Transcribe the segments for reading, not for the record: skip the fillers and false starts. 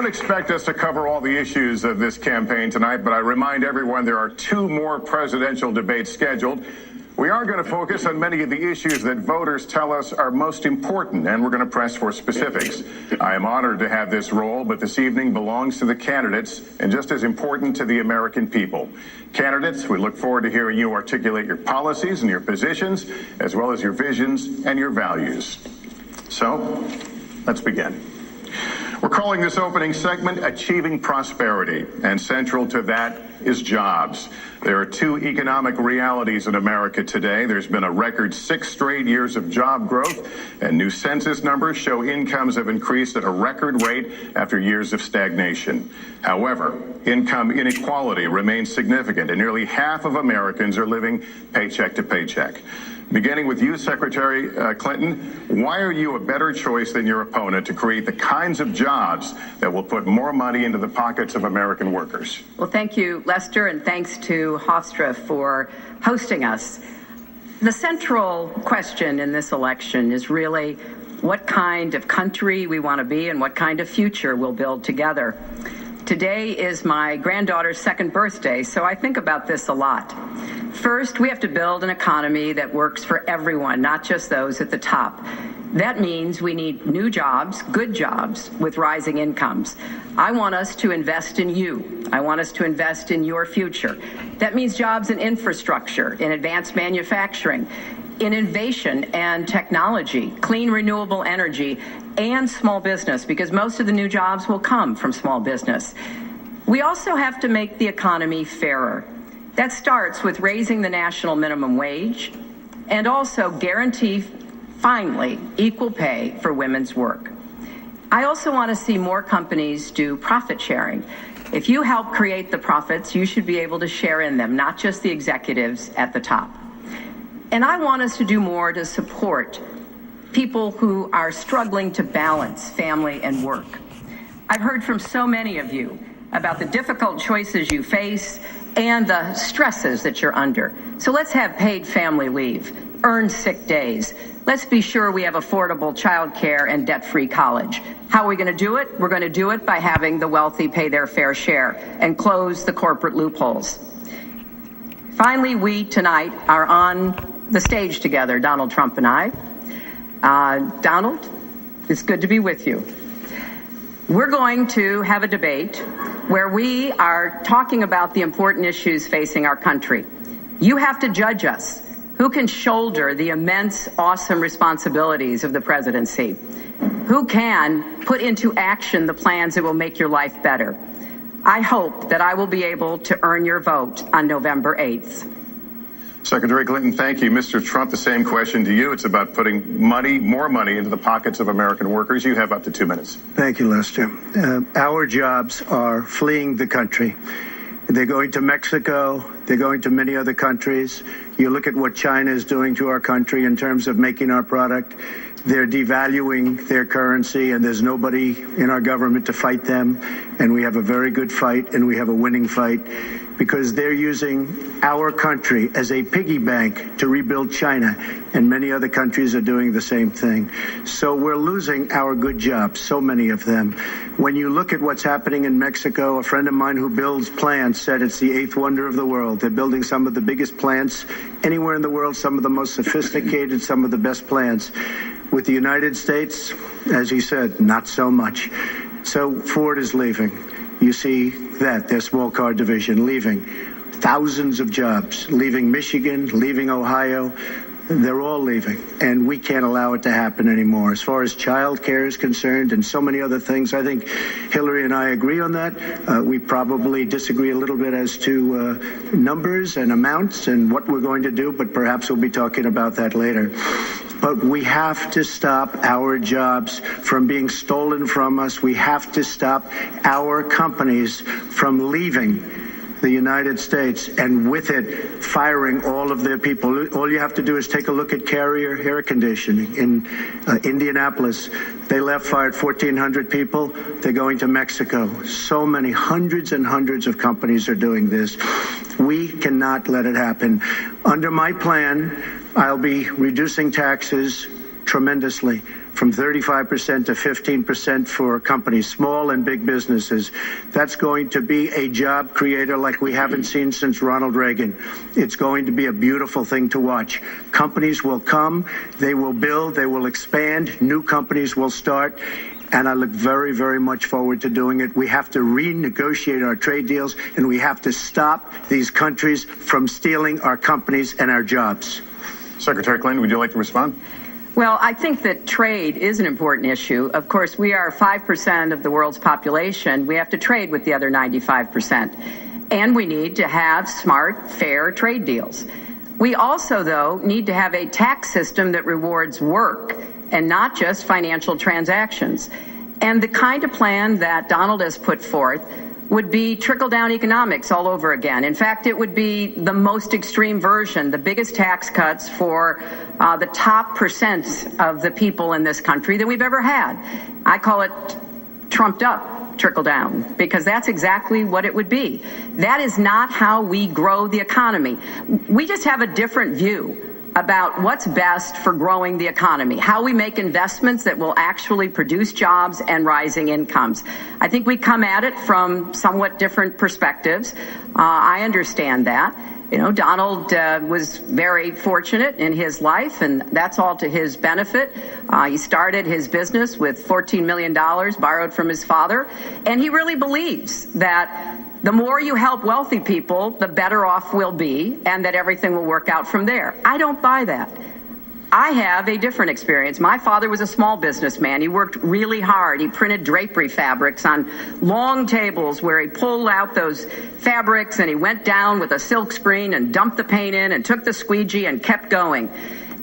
don't expect us to cover all the issues of this campaign tonight, but I remind everyone there are 2 more presidential debates scheduled. We are going to focus on many of the issues that voters tell us are most important, and we're going to press for specifics. I am honored to have this role, but this evening belongs to the candidates and just as important to the American people. Candidates, we look forward to hearing you articulate your policies and your positions, as well as your visions and your values. So, let's begin. We're calling this opening segment Achieving Prosperity, and central to that is jobs. There are 2 economic realities in America today. There's been a record 6 straight years of job growth, and new census numbers show incomes have increased at a record rate after years of stagnation. However, income inequality remains significant, and nearly half of Americans are living paycheck to paycheck. Beginning with you, Secretary Clinton, why are you a better choice than your opponent to create the kinds of jobs that will put more money into the pockets of American workers? Well, thank you, Lester, and thanks to Hofstra for hosting us. The central question in this election is really what kind of country we want to be and what kind of future we'll build together. Today is my granddaughter's 2nd birthday, so I think about this a lot. First, we have to build an economy that works for everyone, not just those at the top. That means we need new jobs, good jobs, with rising incomes. I want us to invest in you. I want us to invest in your future. That means jobs in infrastructure, in advanced manufacturing, in innovation and technology, clean renewable energy, and small business, because most of the new jobs will come from small business. We also have to make the economy fairer. That starts with raising the national minimum wage and also guarantee, finally, equal pay for women's work. I also want to see more companies do profit sharing. If you help create the profits, you should be able to share in them, not just the executives at the top. And I want us to do more to support people who are struggling to balance family and work. I've heard from so many of you about the difficult choices you face and the stresses that you're under. So let's have paid family leave, earned sick days. Let's be sure we have affordable child care and debt-free college. How are we going to do it? We're going to do it by having the wealthy pay their fair share and close the corporate loopholes. Finally, we tonight are on the stage together, Donald Trump and I. Donald, it's good to be with you. We're going to have a debate where we are talking about the important issues facing our country. You have to judge us. Who can shoulder the immense, awesome responsibilities of the presidency? Who can put into action the plans that will make your life better? I hope that I will be able to earn your vote on November 8th. Secretary Clinton, thank you. Mr. Trump, the same question to you. It's about putting more money into the pockets of American workers. You have up to 2 minutes. Thank you, Lester. Our jobs are fleeing the country. They're going to Mexico. They're going to many other countries. You look at what China is doing to our country in terms of making our product. They're devaluing their currency, and there's nobody in our government to fight them. And we have a very good fight, and we have a winning fight, because they're using our country as a piggy bank to rebuild China, and many other countries are doing the same thing. So we're losing our good jobs, so many of them. When you look at what's happening in Mexico, a friend of mine who builds plants said it's the 8th wonder of the world. They're building some of the biggest plants anywhere in the world, some of the most sophisticated, some of the best plants. With the United States, as he said, not so much. So Ford is leaving. You see that, their small car division leaving. Thousands of jobs, leaving Michigan, leaving Ohio. They're all leaving, and we can't allow it to happen anymore. As far as child care is concerned and so many other things, I think Hillary and I agree on that. We probably disagree a little bit as to numbers and amounts and what we're going to do, but perhaps we'll be talking about that later. But we have to stop our jobs from being stolen from us. We have to stop our companies from leaving the United States, and with it, firing all of their people. All you have to do is take a look at Carrier Air Conditioning in Indianapolis. They left, fired 1,400 people. They're going to Mexico. So many, hundreds and hundreds of companies are doing this. We cannot let it happen. Under my plan, I'll be reducing taxes tremendously. from 35% to 15% for companies, small and big businesses. That's going to be a job creator like we haven't seen since Ronald Reagan. It's going to be a beautiful thing to watch. Companies will come, they will build, they will expand, new companies will start. And I look very, very much forward to doing it. We have to renegotiate our trade deals, and we have to stop these countries from stealing our companies and our jobs. Secretary Clinton, would you like to respond? Well, I think that trade is an important issue. Of course, we are 5% of the world's population. We have to trade with the other 95%. And we need to have smart, fair trade deals. We also, though, need to have a tax system that rewards work and not just financial transactions. And the kind of plan that Donald has put forth would be trickle-down economics all over again. In fact, it would be the most extreme version, the biggest tax cuts for the top percent of the people in this country that we've ever had. I call it trumped up trickle-down, because that's exactly what it would be. That is not how we grow the economy. We just have a different view about what's best for growing the economy, how we make investments that will actually produce jobs and rising incomes. I think we come at it from somewhat different perspectives. I understand that. You know, Donald was very fortunate in his life, and that's all to his benefit. He started his business with $14 million borrowed from his father, and he really believes that the more you help wealthy people, the better off we'll be, and that everything will work out from there. I don't buy that. I have a different experience. My father was a small businessman. He worked really hard. He printed drapery fabrics on long tables where he pulled out those fabrics and he went down with a silk screen and dumped the paint in and took the squeegee and kept going.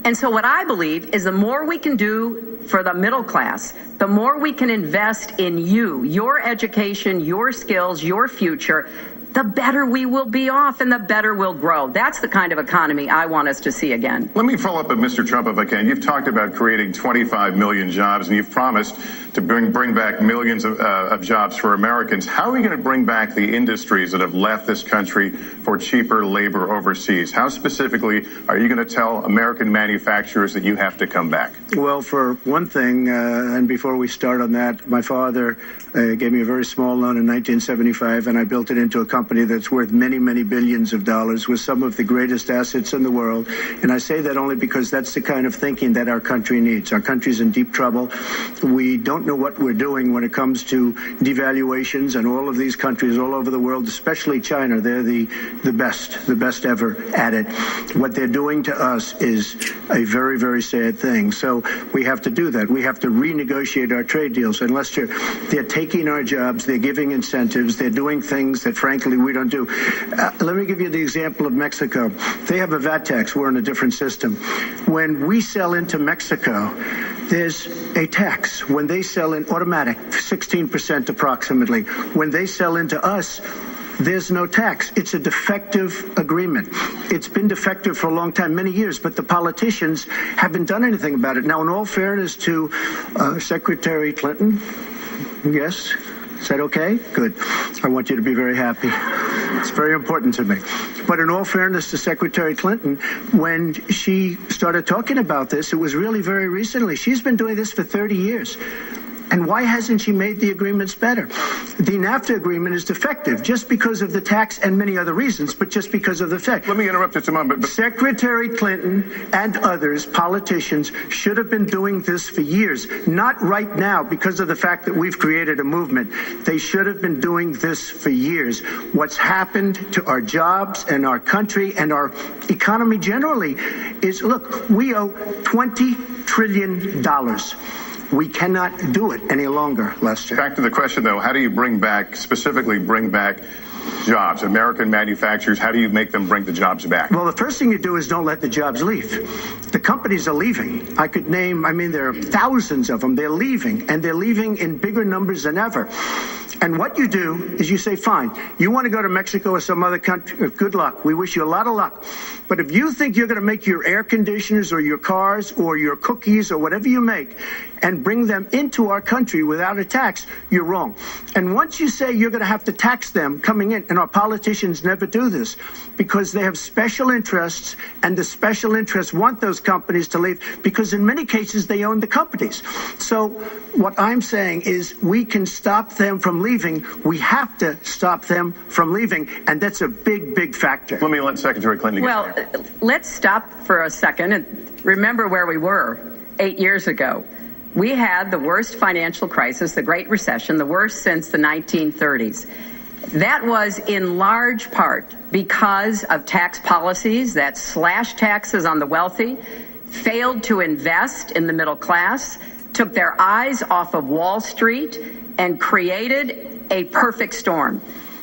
And so what I believe is the more we can do for the middle class, the more we can invest in you, your education, your skills, your future, the better we will be off and the better we'll grow. That's the kind of economy I want us to see again. Let me follow up with Mr. Trump if I can. You've talked about creating 25 million jobs, and you've promised to bring back millions of jobs for Americans. How are we going to bring back the industries that have left this country for cheaper labor overseas? How specifically are you going to tell American manufacturers that you have to come back? Well, for one thing, and before we start on that, my father gave me a very small loan in 1975, and I built it into a company that's worth many, many billions of dollars with some of the greatest assets in the world. And I say that only because that's the kind of thinking that our country needs. Our country's in deep trouble. We don't know what we're doing when it comes to devaluations, and all of these countries all over the world, especially China, they're the best ever at it. What they're doing to us is a very, very sad thing. So we have to do that. We have to renegotiate our trade deals. And Lester, they're taking our jobs, they're giving incentives, they're doing things that, frankly, we don't do. Let me give you the example of Mexico. They have a VAT tax. We're in a different system. When we sell into Mexico, there's a tax. When they sell in automatic, 16% approximately. When they sell into us, there's no tax. It's a defective agreement. It's been defective for a long time, many years, but the politicians haven't done anything about it. Now, in all fairness to Secretary Clinton, yes, is that okay? Good. I want you to be very happy. It's very important to me. But in all fairness to Secretary Clinton, when she started talking about this, it was really very recently. She's been doing this for 30 years. And why hasn't she made the agreements better? The NAFTA agreement is defective just because of the tax and many other reasons, but just because of the fact. Let me interrupt just a moment. Secretary Clinton and others, politicians, should have been doing this for years, not right now because of the fact that we've created a movement. They should have been doing this for years. What's happened to our jobs and our country and our economy generally is, look, we owe $20 trillion. We cannot do it any longer, Lester. Back to the question, though, how do you specifically bring back jobs, American manufacturers? How do you make them bring the jobs back? Well, the first thing you do is don't let the jobs leave. The companies are leaving. I could name, there are thousands of them. They're leaving, and they're leaving in bigger numbers than ever. And what you do is you say, fine, you want to go to Mexico or some other country, good luck. We wish you a lot of luck. But if you think you're going to make your air conditioners or your cars or your cookies or whatever you make and bring them into our country without a tax, you're wrong. And once you say you're going to have to tax them coming going in. And our politicians never do this because they have special interests, and the special interests want those companies to leave because in many cases they own the companies. So what I'm saying is we can stop them from leaving. We have to stop them from leaving, and that's a big, big factor. Let me let Secretary Clinton Well, let's stop for a second and remember where we were 8 years ago. We had the worst financial crisis, the Great Recession, the worst since the 1930s. That was in large part because of tax policies that slashed taxes on the wealthy, failed to invest in the middle class, took their eyes off of Wall Street, and created a perfect storm.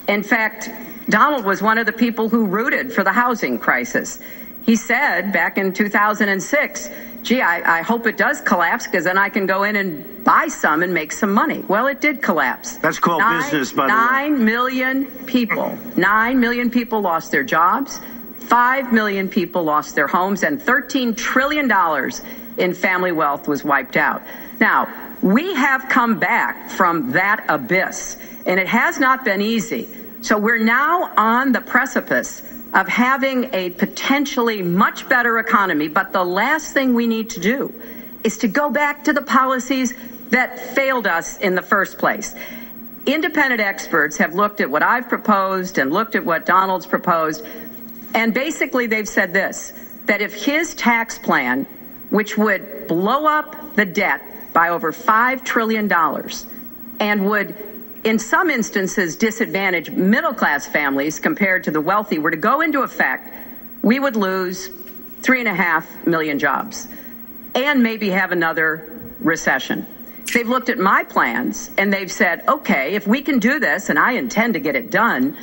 In fact, Donald was one of the people who rooted for the housing crisis. He said back in 2006, gee, I hope it does collapse because then I can go in and buy some and make some money. Well, it did collapse. That's called business, by the way. 9 million people lost their jobs. 5 million people lost their homes, and $13 trillion in family wealth was wiped out. Now, we have come back from that abyss, and it has not been easy. So we're now on the precipice of having a potentially much better economy. But the last thing we need to do is to go back to the policies that failed us in the first place. Independent experts have looked at what I've proposed and looked at what Donald's proposed. And basically they've said this, that if his tax plan, which would blow up the debt by over $5 trillion and would in some instances disadvantage middle-class families compared to the wealthy, were to go into effect, we would lose 3.5 million jobs and maybe have another recession. They've looked at my plans and they've said, okay, if we can do this, and I intend to get it done,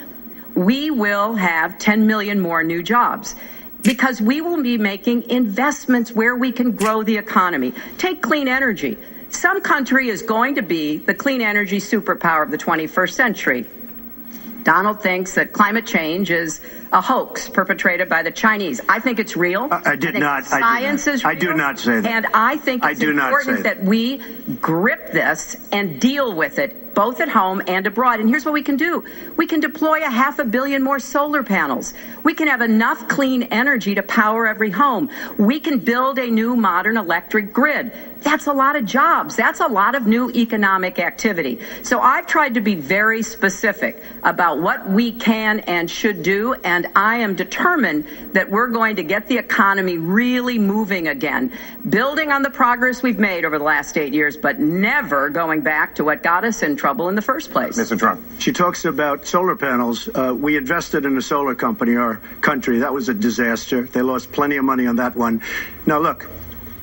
we will have 10 million more new jobs because we will be making investments where we can grow the economy. Take clean energy. Some country is going to be the clean energy superpower of the 21st century. Donald thinks that climate change is a hoax perpetrated by the Chinese. I think it's real. I did not. Science is real. I do not say that. And I think it's important that we grip this and deal with it, both at home and abroad. And here's what we can do. We can deploy 500 million more solar panels. We can have enough clean energy to power every home. We can build a new modern electric grid. That's a lot of jobs. That's a lot of new economic activity. So I've tried to be very specific about what we can and should do, and I am determined that we're going to get the economy really moving again, building on the progress we've made over the last 8 years, but never going back to what got us in trouble in the first place. Mr. Trump. She talks about solar panels. We invested in a solar company, our country. That was a disaster. They lost plenty of money on that one. Now, look,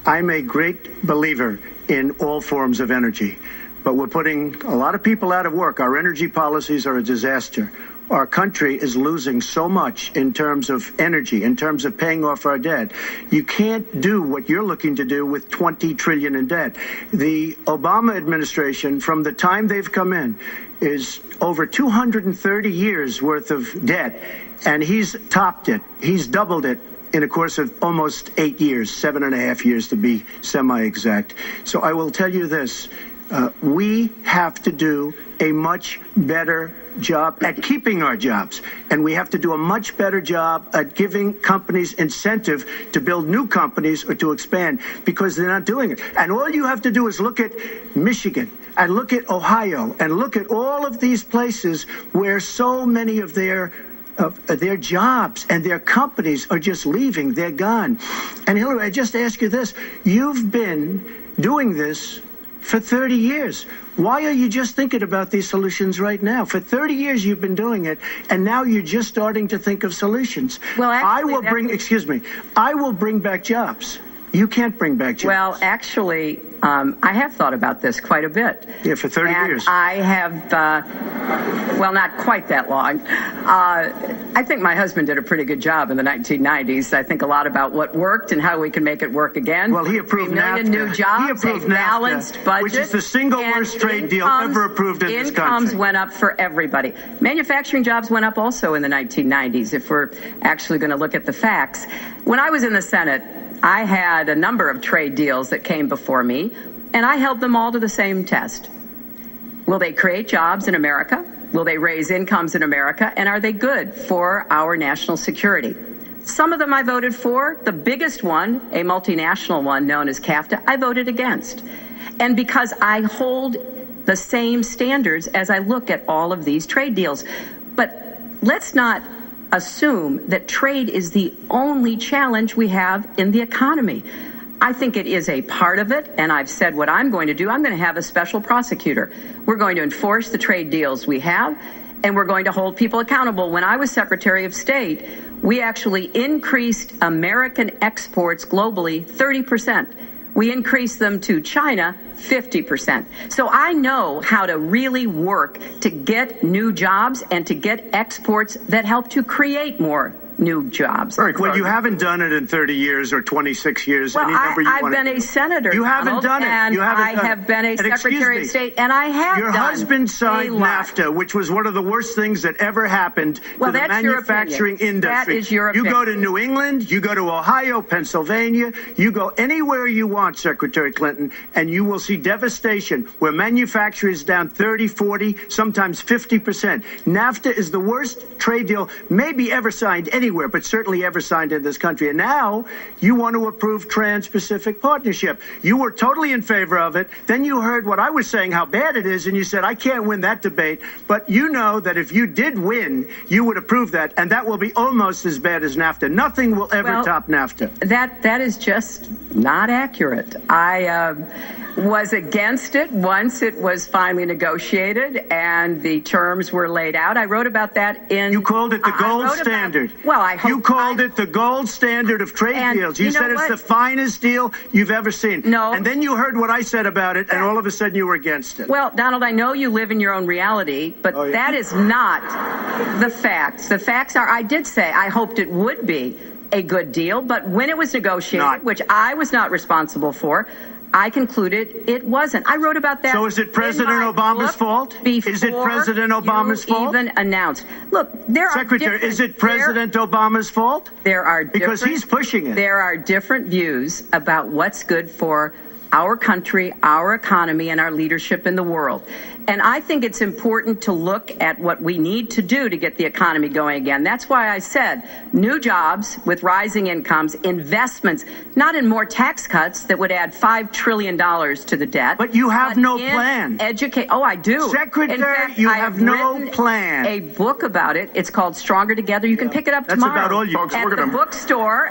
I'm a great believer in all forms of energy, but we're putting a lot of people out of work. Our energy policies are a disaster. Our country is losing so much in terms of energy, in terms of paying off our debt. You can't do what you're looking to do with $20 trillion in debt. The Obama administration, from the time they've come in, is over 230 years worth of debt, and he's topped it. He's doubled it in a course of almost 8 years, 7.5 years to be semi-exact. So I will tell you this, we have to do a much better job at keeping our jobs, and we have to do a much better job at giving companies incentive to build new companies or to expand, because they're not doing it. And all you have to do is look at Michigan and look at Ohio and look at all of these places where so many of their jobs and their companies are just leaving. They're gone. And Hillary, I just ask you this. You've been doing this for 30 years. Why are you just thinking about these solutions right now? For 30 years you've been doing it, and now you're just starting to think of solutions. Well, actually, I will bring back jobs. You can't bring back jobs. Well, actually, I have thought about this quite a bit. Yeah, for 30 years. I have, well, not quite that long. I think my husband did a pretty good job in the 1990s. I think a lot about what worked and how we can make it work again. Well, he approved 3 million NAFTA. new jobs, He approved a balanced NAFTA, budget, which is the single worst trade deal ever approved in this country. Incomes went up for everybody. Manufacturing jobs went up also in the 1990s, if we're actually going to look at the facts. When I was in the Senate, I had a number of trade deals that came before me, and I held them all to the same test. Will they create jobs in America? Will they raise incomes in America? And are they good for our national security? Some of them I voted for. The biggest one, a multinational one known as CAFTA, I voted against. And because I hold the same standards as I look at all of these trade deals. But let's not assume that trade is the only challenge we have in the economy. I think it is a part of it, and I've said what I'm going to do. I'm going to have a special prosecutor. We're going to enforce the trade deals we have, and we're going to hold people accountable. When I was Secretary of State, we actually increased American exports globally 30%. We increased them to China 50%. So I know how to really work to get new jobs and to get exports that help to create more new jobs. Well, you haven't done it in 30 years or 26 years. Well, any number you I've want been a senator. You haven't done it. And you haven't I have been a Secretary of State, and I have Your done husband signed a lot. NAFTA, which was one of the worst things that ever happened to the manufacturing industry. That is your You opinion. go to New England, you go to Ohio, Pennsylvania, you go anywhere you want, Secretary Clinton, and you will see devastation where manufacturing is down 30, 40, sometimes 50%. NAFTA is the worst trade deal maybe ever signed anywhere, but certainly ever signed in this country. And now you want to approve Trans-Pacific Partnership. You were totally in favor of it. Then you heard what I was saying, how bad it is, and you said, I can't win that debate. But you know that if you did win, you would approve that, and that will be almost as bad as NAFTA. Nothing will ever top NAFTA. That is just not accurate. I was against it once it was finally negotiated and the terms were laid out. I wrote about that in... You called it the gold standard. You called it the gold standard of trade deals. You said it's the finest deal you've ever seen. No. And then you heard what I said about it, and all of a sudden you were against it. Well, Donald, I know you live in your own reality, but that is not the facts. The facts are, I did say I hoped it would be a good deal, but when it was negotiated, which I was not responsible for, I concluded it wasn't. I wrote about that. So is it President Obama's fault? Is it President Obama's fault? Even announced. Look, there are Secretary, is it President Obama's fault? There are because he's pushing it. There are different views about what's good for our country, our economy, and our leadership in the world. And I think it's important to look at what we need to do to get the economy going again. That's why I said new jobs with rising incomes, investments, not in more tax cuts that would add $5 trillion to the debt. But you have no plan. Oh, I do. Secretary, in fact, you I have no plan. A book about it. It's called Stronger Together. You can pick it up tomorrow. That's about all you folks. At the bookstore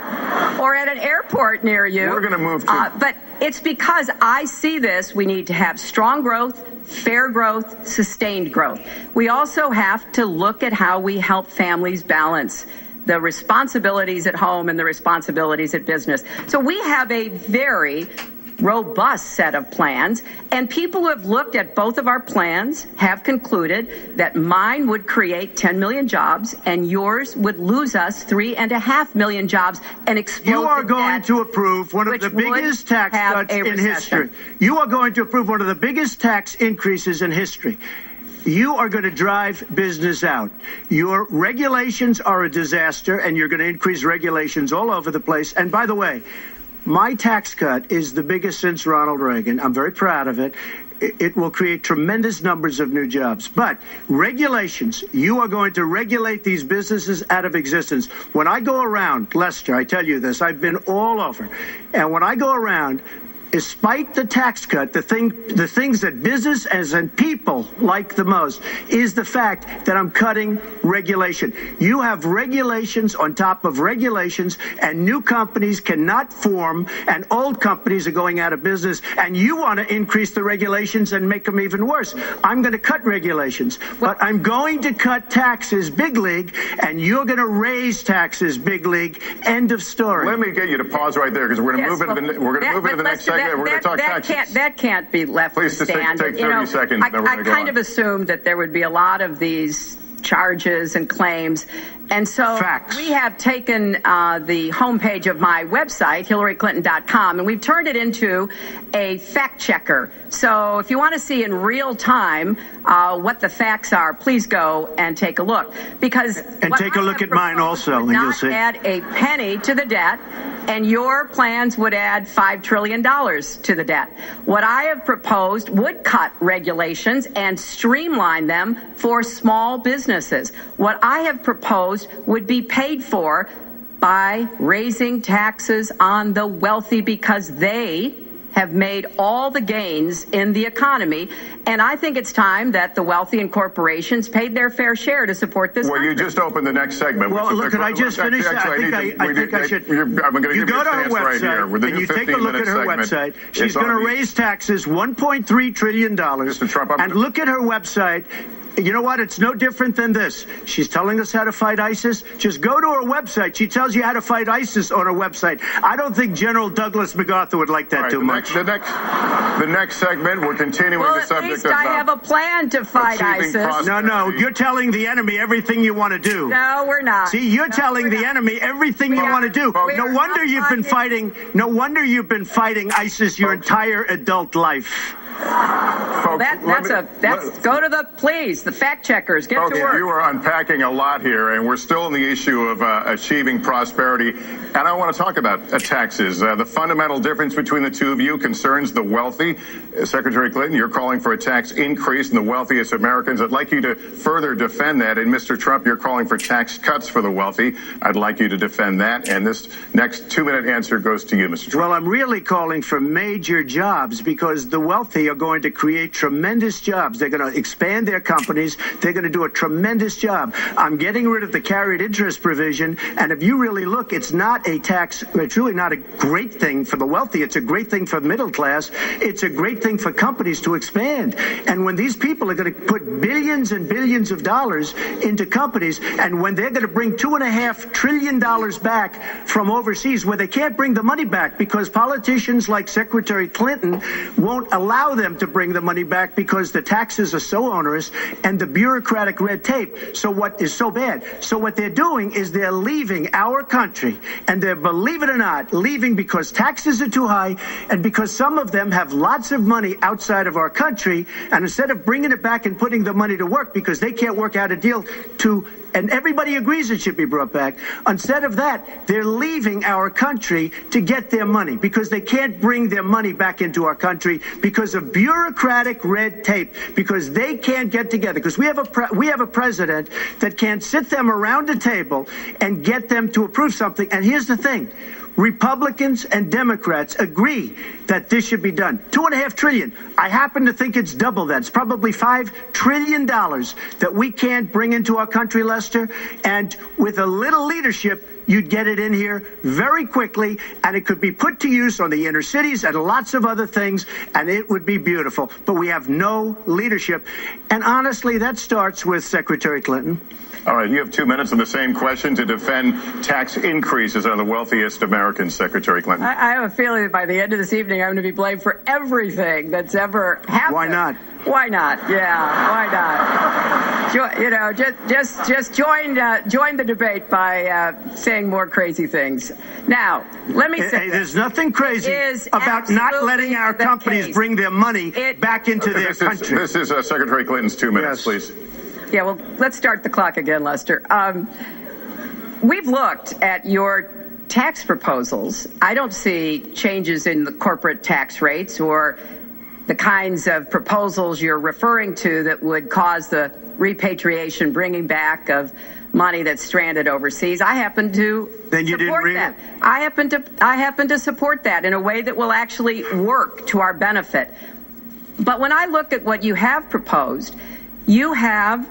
or at an airport near you. We're going to move to... But it's because I see this. We need to have strong growth, fair growth, sustained growth. We also have to look at how we help families balance the responsibilities at home and the responsibilities at business. So we have a very robust set of plans, and people who have looked at both of our plans have concluded that mine would create 10 million jobs and yours would lose us 3.5 million jobs and explode. You are going to approve one of the biggest tax cuts in history. You are going to approve one of the biggest tax increases in history. You are going to drive business out. Your regulations are a disaster, and you're going to increase regulations all over the place. And by the way, my tax cut is the biggest since Ronald Reagan. I'm very proud of it. It will create tremendous numbers of new jobs. But regulations, you are going to regulate these businesses out of existence. When I go around, Lester, I tell you this, I've been all over. And when I go around, despite the tax cut, the things that business and people like the most is the fact that I'm cutting regulation. You have regulations on top of regulations, and new companies cannot form, and old companies are going out of business, and you want to increase the regulations and make them even worse. I'm going to cut regulations, but I'm going to cut taxes big league, and you're going to raise taxes big league. End of story. Let me get you to pause right there, because we're going to move into the next segment. We're going to talk taxes. That can't be left to stand. Please take 30 seconds. I kind of assumed that there would be a lot of these charges and claims. And so we have taken the homepage of my website, HillaryClinton.com, and we've turned it into a fact checker. So if you want to see in real time what the facts are, please go and take a look. Because and take a look at mine also, and you'll see. Not add a penny to the debt. and your plans would add $5 trillion to the debt. What I have proposed would cut regulations and streamline them for small businesses. What I have proposed would be paid for by raising taxes on the wealthy because they have made all the gains in the economy. And I think it's time that the wealthy and corporations paid their fair share to support this country. You just opened the next segment. Well, look, can I just finish? I think I should. I'm going to give you go a to her chance website, right here. With the and new you take a look at her website. She's going to raise taxes $1.3 trillion. Mr. Trump, and look at her website. You know what? It's no different than this. She's telling us how to fight ISIS. Just go to her website. She tells you how to fight ISIS on her website. I don't think General Douglas MacArthur would like that too much. The next segment, we're continuing the subject of... I have a plan to fight ISIS. No, you're telling the enemy everything you want to do. No, we're not. See, you're telling the enemy everything you want to do. No wonder you've been fighting. No wonder you've been fighting ISIS your entire adult life. Folks, go to the fact checkers, get to work. You are unpacking a lot here, and we're still on the issue of achieving prosperity. And I want to talk about taxes. The fundamental difference between the two of you concerns the wealthy. Secretary Clinton, you're calling for a tax increase in the wealthiest Americans. I'd like you to further defend that. And Mr. Trump, you're calling for tax cuts for the wealthy. I'd like you to defend that. And this next 2-minute answer goes to you, Mr. Trump. Well, I'm really calling for major jobs because the wealthy are going to create tremendous jobs. They're going to expand their companies. They're going to do a tremendous job. I'm getting rid of the carried interest provision. And if you really look, it's not a tax. It's really not a great thing for the wealthy. It's a great thing for the middle class. It's a great thing for companies to expand. And when these people are going to put billions and billions of dollars into companies, and when they're going to bring $2.5 trillion back from overseas, where they can't bring the money back because politicians like Secretary Clinton won't allow them to bring the money back because the taxes are so onerous and the bureaucratic red tape. So what is so bad? So what they're doing is they're leaving our country, and they're, believe it or not, leaving because taxes are too high and because some of them have lots of money outside of our country. And instead of bringing it back and putting the money to work because they can't work out a deal to, and everybody agrees it should be brought back. Instead of that, they're leaving our country to get their money because they can't bring their money back into our country because of bureaucratic red tape, because they can't get together, because we have a president that can't sit them around a table and get them to approve something. And here's the thing. Republicans and Democrats agree that this should be done. $2.5 trillion. I happen to think it's double that. It's probably $5 trillion that we can't bring into our country, Lester. And with a little leadership, you'd get it in here very quickly, and it could be put to use on the inner cities and lots of other things, and it would be beautiful. But we have no leadership. And honestly, that starts with Secretary Clinton. All right, you have 2 minutes on the same question to defend tax increases on the wealthiest Americans, Secretary Clinton. I have a feeling that by the end of this evening, I'm going to be blamed for everything that's ever happened. Why not? Why not? Yeah, why not? Just join the debate by saying more crazy things. Now, let me say, there's nothing crazy about not letting our companies bring their money back into their country. This is Secretary Clinton's 2 minutes, please. Yeah, well, let's start the clock again, Lester. We've looked at your tax proposals. I don't see changes in the corporate tax rates or the kinds of proposals you're referring to that would cause the repatriation, bringing back of money that's stranded overseas. I happen to support that. I happen to support that in a way that will actually work to our benefit. But when I look at what you have proposed, you have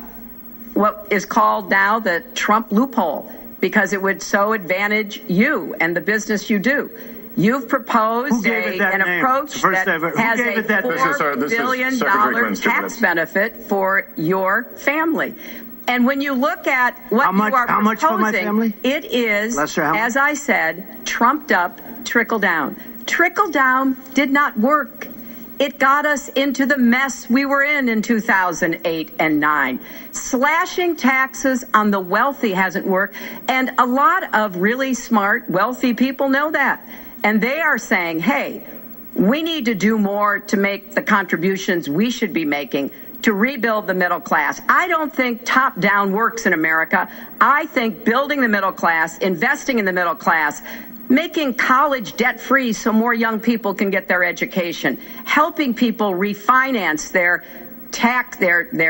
what is called now the Trump loophole, because it would so advantage you and the business you do. You've proposed an approach that has a $4 billion tax benefit for your family. And when you look at what you are proposing, much for my family? It is, as I said, trumped up trickle down. Trickle down did not work. It got us into the mess we were in 2008 and 9. Slashing taxes on the wealthy hasn't worked. And a lot of really smart, wealthy people know that. And they are saying, hey, we need to do more to make the contributions we should be making to rebuild the middle class. I don't think top-down works in America. I think building the middle class, investing in the middle class, making college debt-free so more young people can get their education, helping people refinance their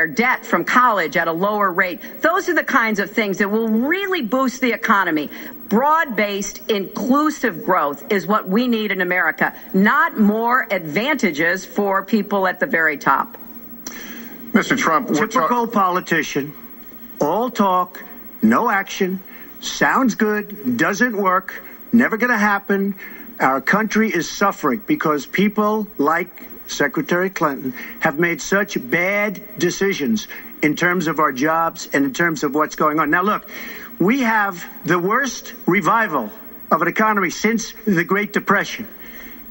debt from college at a lower rate. Those are the kinds of things that will really boost the economy. Broad-based, inclusive growth is what we need in America, not more advantages for people at the very top. Mr. Trump, typical politician, all talk, no action, sounds good, doesn't work, never going to happen. Our country is suffering because people like Secretary Clinton have made such bad decisions in terms of our jobs and in terms of what's going on. Now, look, we have the worst revival of an economy since the Great Depression.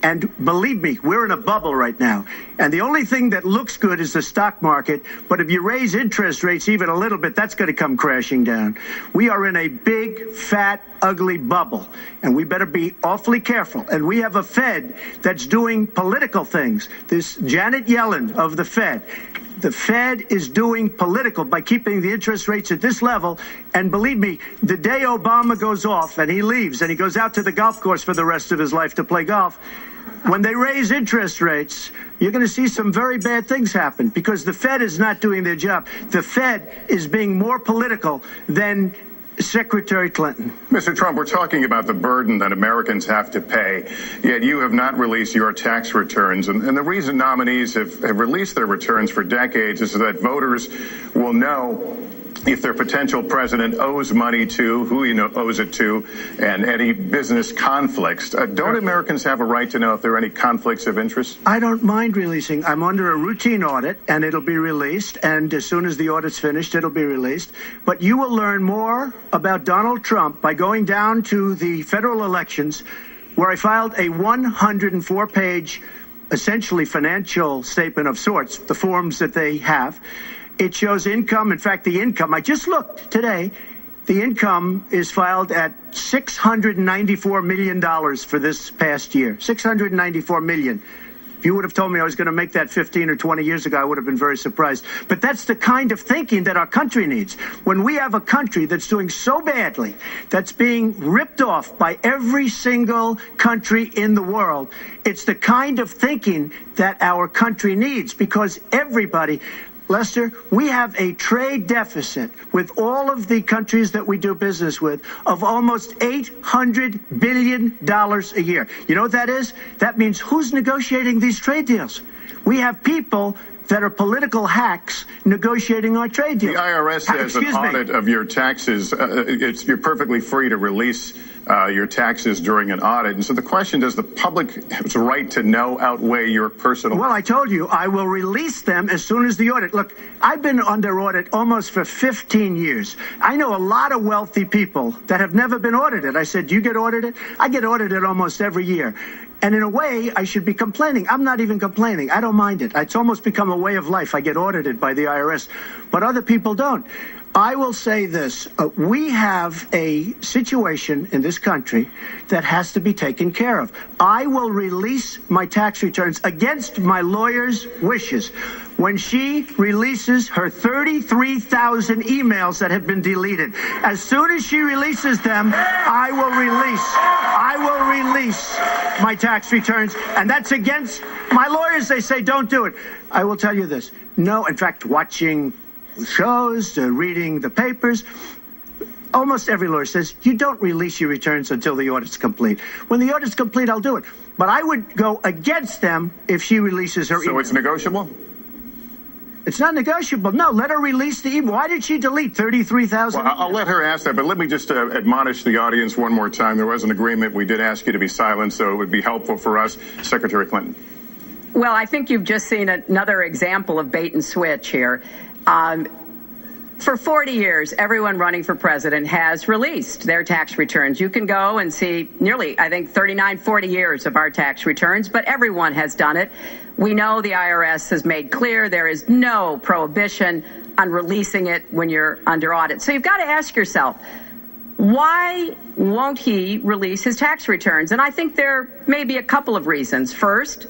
And believe me, we're in a bubble right now. And the only thing that looks good is the stock market. But if you raise interest rates even a little bit, that's going to come crashing down. We are in a big, fat, ugly bubble. And we better be awfully careful. And we have a Fed that's doing political things. This Janet Yellen of the Fed is doing political by keeping the interest rates at this level. And believe me, the day Obama goes off and he leaves and he goes out to the golf course for the rest of his life to play golf, when they raise interest rates, you're going to see some very bad things happen because the Fed is not doing their job. The Fed is being more political than Secretary Clinton. Mr. Trump, we're talking about the burden that Americans have to pay, yet you have not released your tax returns. And the reason nominees have released their returns for decades is that voters will know if their potential president owes money to, who he owes it to, and any business conflicts. Don't Americans have a right to know if there are any conflicts of interest? I don't mind releasing. I'm under a routine audit, and it'll be released. And as soon as the audit's finished, it'll be released. But you will learn more about Donald Trump by going down to the federal elections, where I filed a 104-page, essentially financial statement of sorts, the forms that they have. It shows income. In fact, the income, I just looked today, the income is filed at $694 million for this past year. $694 million. If you would have told me I was going to make that 15 or 20 years ago, I would have been very surprised. But that's the kind of thinking that our country needs. When we have a country that's doing so badly, that's being ripped off by every single country in the world, it's the kind of thinking that our country needs because everybody... Lester, we have a trade deficit with all of the countries that we do business with of almost $800 billion a year. You know what that is? That means who's negotiating these trade deals? We have people that are political hacks negotiating our trade deals. The IRS has an audit of your taxes. You're perfectly free to release your taxes during an audit. And so the question, does the public's right to know outweigh your personal? Well, I told you, I will release them as soon as the audit. Look, I've been under audit almost for 15 years. I know a lot of wealthy people that have never been audited. I said, do you get audited? I get audited almost every year. And in a way, I should be complaining. I'm not even complaining. I don't mind it. It's almost become a way of life. I get audited by the IRS, but other people don't. I will say this. We have a situation in this country that has to be taken care of. I will release my tax returns against my lawyer's wishes. When she releases her 33,000 emails that have been deleted, as soon as she releases them, I will release my tax returns. And that's against my lawyers. They say, don't do it. I will tell you this. No, in fact, watching shows, reading the papers, almost every lawyer says you don't release your returns until the audit's complete. When the audit's complete, I'll do it. But I would go against them if she releases her email. So it's negotiable? It's not negotiable. No, let her release the email. Why did she delete 33,000? Well, I'll let her ask that, but let me just admonish the audience one more time. There was an agreement. We did ask you to be silent, so it would be helpful for us. Secretary Clinton. Well, I think you've just seen another example of bait and switch here. For 40 years, everyone running for president has released their tax returns. You can go and see nearly, I think, 39, 40 years of our tax returns, but everyone has done it. We know the IRS has made clear there is no prohibition on releasing it when you're under audit. So you've got to ask yourself, why won't he release his tax returns? And I think there may be a couple of reasons. First,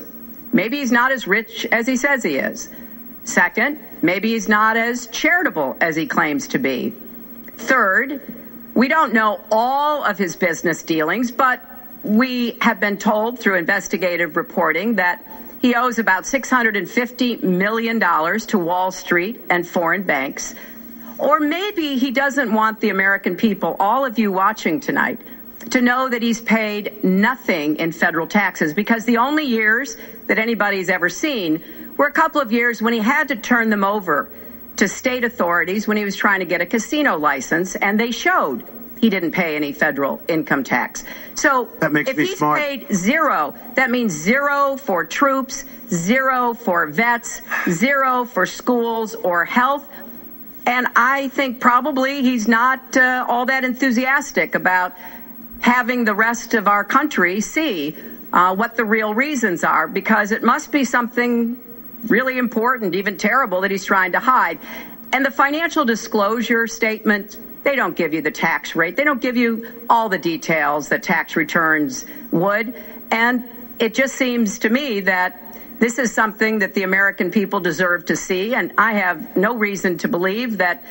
maybe he's not as rich as he says he is. Second, maybe he's not as charitable as he claims to be. Third, we don't know all of his business dealings, but we have been told through investigative reporting that he owes about $650 million to Wall Street and foreign banks. Or maybe he doesn't want the American people, all of you watching tonight, to know that he's paid nothing in federal taxes, because the only years that anybody's ever seen were a couple of years when he had to turn them over to state authorities when he was trying to get a casino license, and they showed he didn't pay any federal income tax. So if he's paid zero, that means zero for troops, zero for vets, zero for schools or health. And I think probably he's not all that enthusiastic about having the rest of our country see what the real reasons are, because it must be something really important, even terrible, that he's trying to hide. And the financial disclosure statement, they don't give you the tax rate. They don't give you all the details that tax returns would. And it just seems to me that this is something that the American people deserve to see. And I have no reason to believe that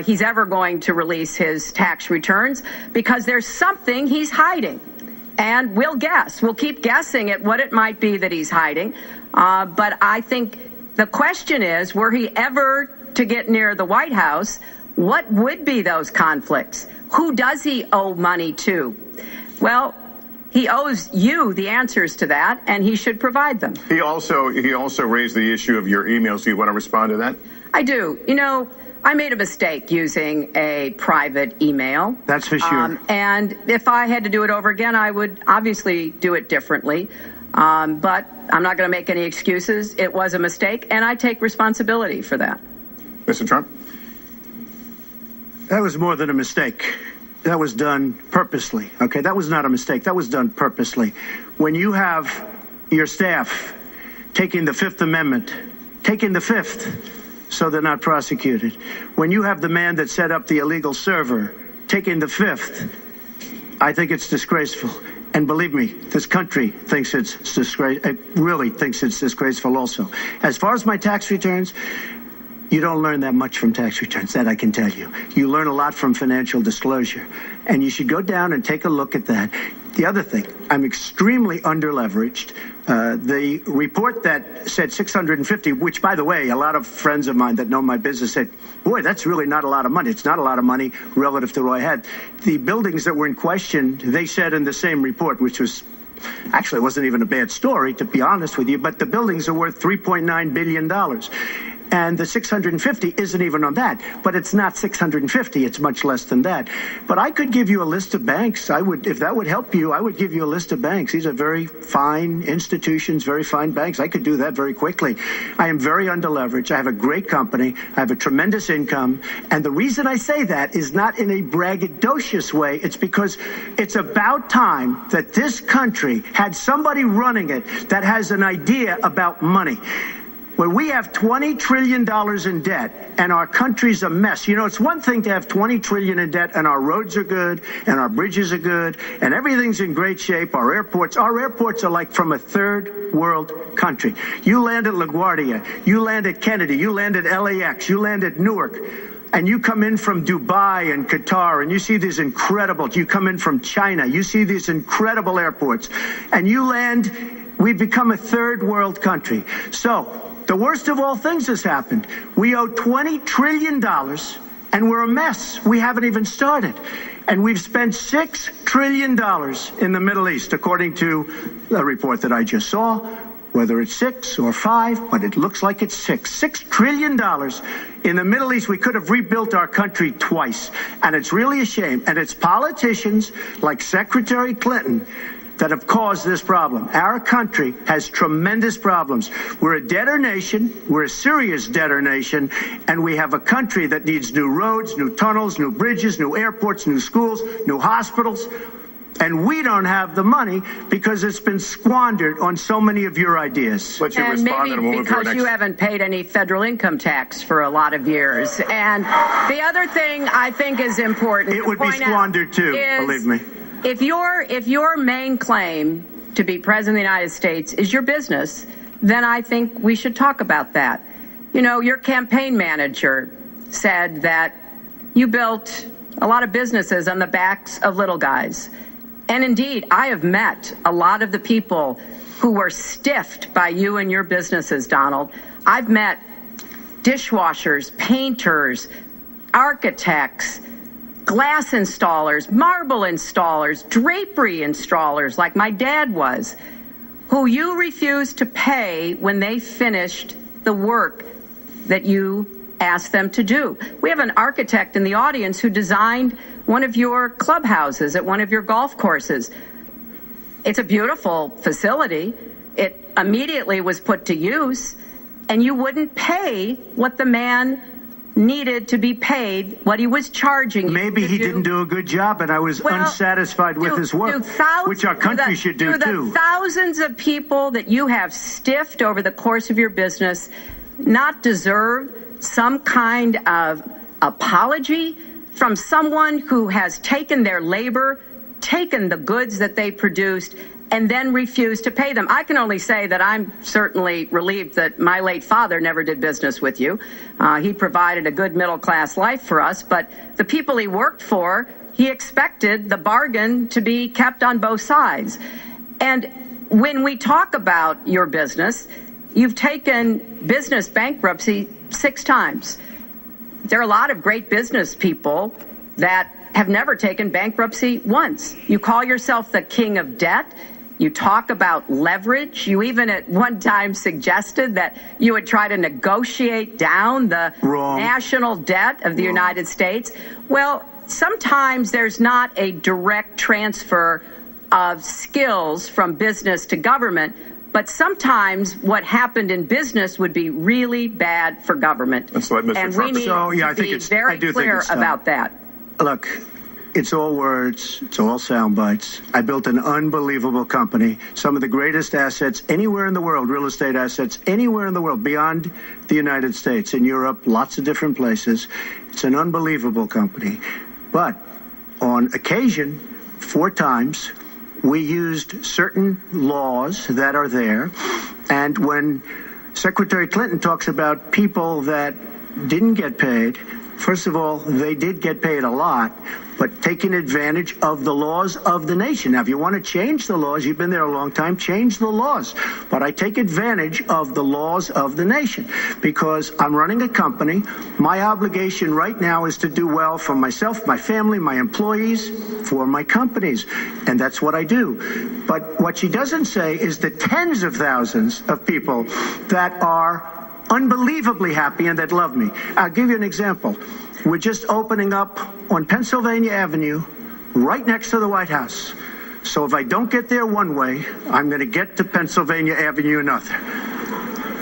he's ever going to release his tax returns, because there's something he's hiding. And we'll guess. We'll keep guessing at what it might be that he's hiding. But I think the question is, were he ever to get near the White House, what would be those conflicts? Who does he owe money to? Well, he owes you the answers to that, and he should provide them. He also raised the issue of your emails. Do you want to respond to that? I do. You know, I made a mistake using a private email. That's for sure. And if I had to do it over again, I would obviously do it differently. But I'm not going to make any excuses. It was a mistake, and I take responsibility for that. Mr. Trump? That was more than a mistake. That was done purposely. Okay, that was not a mistake. That was done purposely. When you have your staff taking the Fifth Amendment, taking the Fifth, so they're not prosecuted. When you have the man that set up the illegal server taking the Fifth, I think it's disgraceful. And believe me, this country thinks it's disgraceful. It really thinks it's disgraceful also. As far as my tax returns, you don't learn that much from tax returns, that I can tell you. You learn a lot from financial disclosure, and you should go down and take a look at that. The other thing, I'm extremely underleveraged. The report that said 650, which, by the way, a lot of friends of mine that know my business said, boy, that's really not a lot of money. It's not a lot of money relative to what I had. The buildings that were in question, they said in the same report, which was actually wasn't even a bad story, to be honest with you, but the buildings are worth $3.9 billion. And the 650 isn't even on that, but it's not 650. It's much less than that. But I could give you a list of banks. I would, if that would help you, I would give you a list of banks. These are very fine institutions, very fine banks. I could do that very quickly. I am very underleveraged. I have a great company. I have a tremendous income. And the reason I say that is not in a braggadocious way. It's because it's about time that this country had somebody running it that has an idea about money. When we have $20 trillion in debt and our country's a mess. You know, it's one thing to have $20 trillion in debt and our roads are good and our bridges are good and everything's in great shape. Our airports are like from a third world country. You land at LaGuardia, you land at Kennedy, you land at LAX, you land at Newark. And you come in from Dubai and Qatar, and you see these incredible, you come in from China, you see these incredible airports, and you land, we've become a third world country. So, the worst of all things has happened. We owe $20 trillion, and we're a mess. We haven't even started. And we've spent $6 trillion in the Middle East, according to the report that I just saw, whether it's 6 or 5, but it looks like it's 6. $6 trillion in the Middle East. We could have rebuilt our country twice. And it's really a shame. And it's politicians like Secretary Clinton that have caused this problem. Our country has tremendous problems. We're a debtor nation, we're a serious debtor nation, and we have a country that needs new roads, new tunnels, new bridges, new airports, new schools, new hospitals. And we don't have the money because it's been squandered on so many of your ideas. Let you and respond maybe because you haven't paid any federal income tax for a lot of years. And the other thing I think is important. It would be squandered too, believe me. If your main claim to be president of the United States is your business, then I think we should talk about that. You know, your campaign manager said that you built a lot of businesses on the backs of little guys. And indeed, I have met a lot of the people who were stiffed by you and your businesses, Donald. I've met dishwashers, painters, architects, glass installers, marble installers, drapery installers, like my dad was, who you refused to pay when they finished the work that you asked them to do. We have an architect in the audience who designed one of your clubhouses at one of your golf courses. It's a beautiful facility. It immediately was put to use, and you wouldn't pay what the man needed to be paid, what he was charging you. Maybe he didn't do a good job, and I was unsatisfied with his work, which our country should do too. The thousands of people that you have stiffed over the course of your business not deserve some kind of apology from someone who has taken their labor, taken the goods that they produced, and then refused to pay them. I can only say that I'm certainly relieved that my late father never did business with you. He provided a good middle-class life for us, but the people he worked for, he expected the bargain to be kept on both sides. And when we talk about your business, you've taken business bankruptcy 6 times. There are a lot of great business people that have never taken bankruptcy once. You call yourself the king of debt. You talk about leverage. You even at one time suggested that you would try to negotiate down the national debt of the United States. Well, sometimes there's not a direct transfer of skills from business to government, but sometimes what happened in business would be really bad for government. Let's let Mr. And Trump we need to be very clear about that. Look, it's all words. It's all sound bites. I built an unbelievable company. Some of the greatest assets anywhere in the world, real estate assets anywhere in the world, beyond the United States, in Europe, lots of different places. It's an unbelievable company. But on occasion, 4 times, we used certain laws that are there. And when Secretary Clinton talks about people that didn't get paid, first of all, they did get paid a lot, but taking advantage of the laws of the nation. Now, if you want to change the laws, you've been there a long time, change the laws. But I take advantage of the laws of the nation because I'm running a company. My obligation right now is to do well for myself, my family, my employees, for my companies. And that's what I do. But what she doesn't say is the tens of thousands of people that are unbelievably happy and that love me. I'll give you an example. We're just opening up on Pennsylvania Avenue, right next to the White House. So if I don't get there one way, I'm going to get to Pennsylvania Avenue another.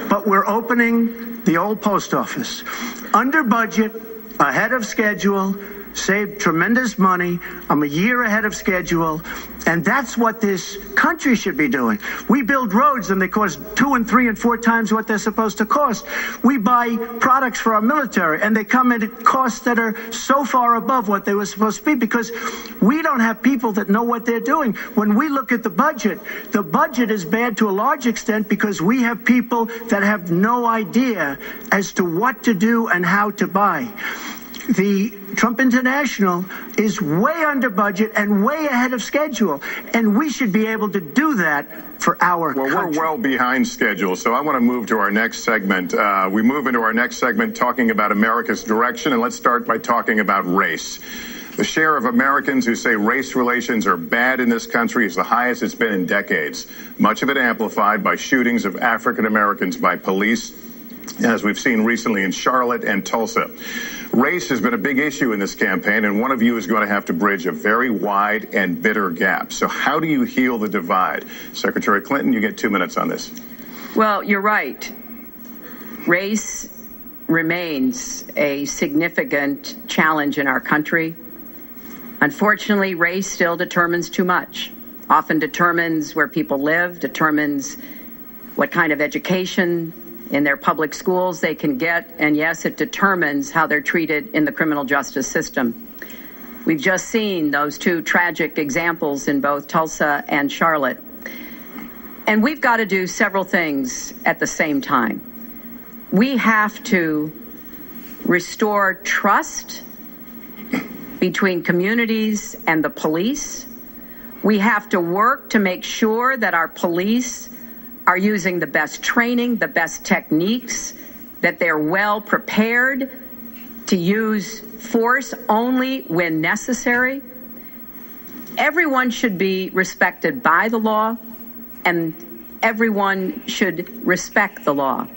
But we're opening the old post office. Under budget, ahead of schedule, saved tremendous money. I'm a year ahead of schedule. And that's what this country should be doing. We build roads and they cost 2 and 3 and 4 times what they're supposed to cost. We buy products for our military and they come in at costs that are so far above what they were supposed to be because we don't have people that know what they're doing. When we look at the budget is bad to a large extent because we have people that have no idea as to what to do and how to buy. The Trump International is way under budget and way ahead of schedule, and we should be able to do that for our country. Well, we're well behind schedule, so I want to move to our next segment. We move into our next segment talking about America's direction, and let's start by talking about race. The share of Americans who say race relations are bad in this country is the highest it's been in decades, much of it amplified by shootings of African Americans by police, as we've seen recently in Charlotte and Tulsa. Race has been a big issue in this campaign, and one of you is going to have to bridge a very wide and bitter gap. So how do you heal the divide? Secretary Clinton, you get 2 minutes on this. Well, you're right. Race remains a significant challenge in our country. Unfortunately, race still determines too much. Often determines where people live, determines what kind of education in their public schools they can get, and yes, it determines how they're treated in the criminal justice system. We've just seen those 2 tragic examples in both Tulsa and Charlotte. And we've got to do several things at the same time. We have to restore trust between communities and the police. We have to work to make sure that our police are using the best training, the best techniques, that they're well prepared to use force only when necessary. Everyone should be respected by the law, and everyone should respect the law.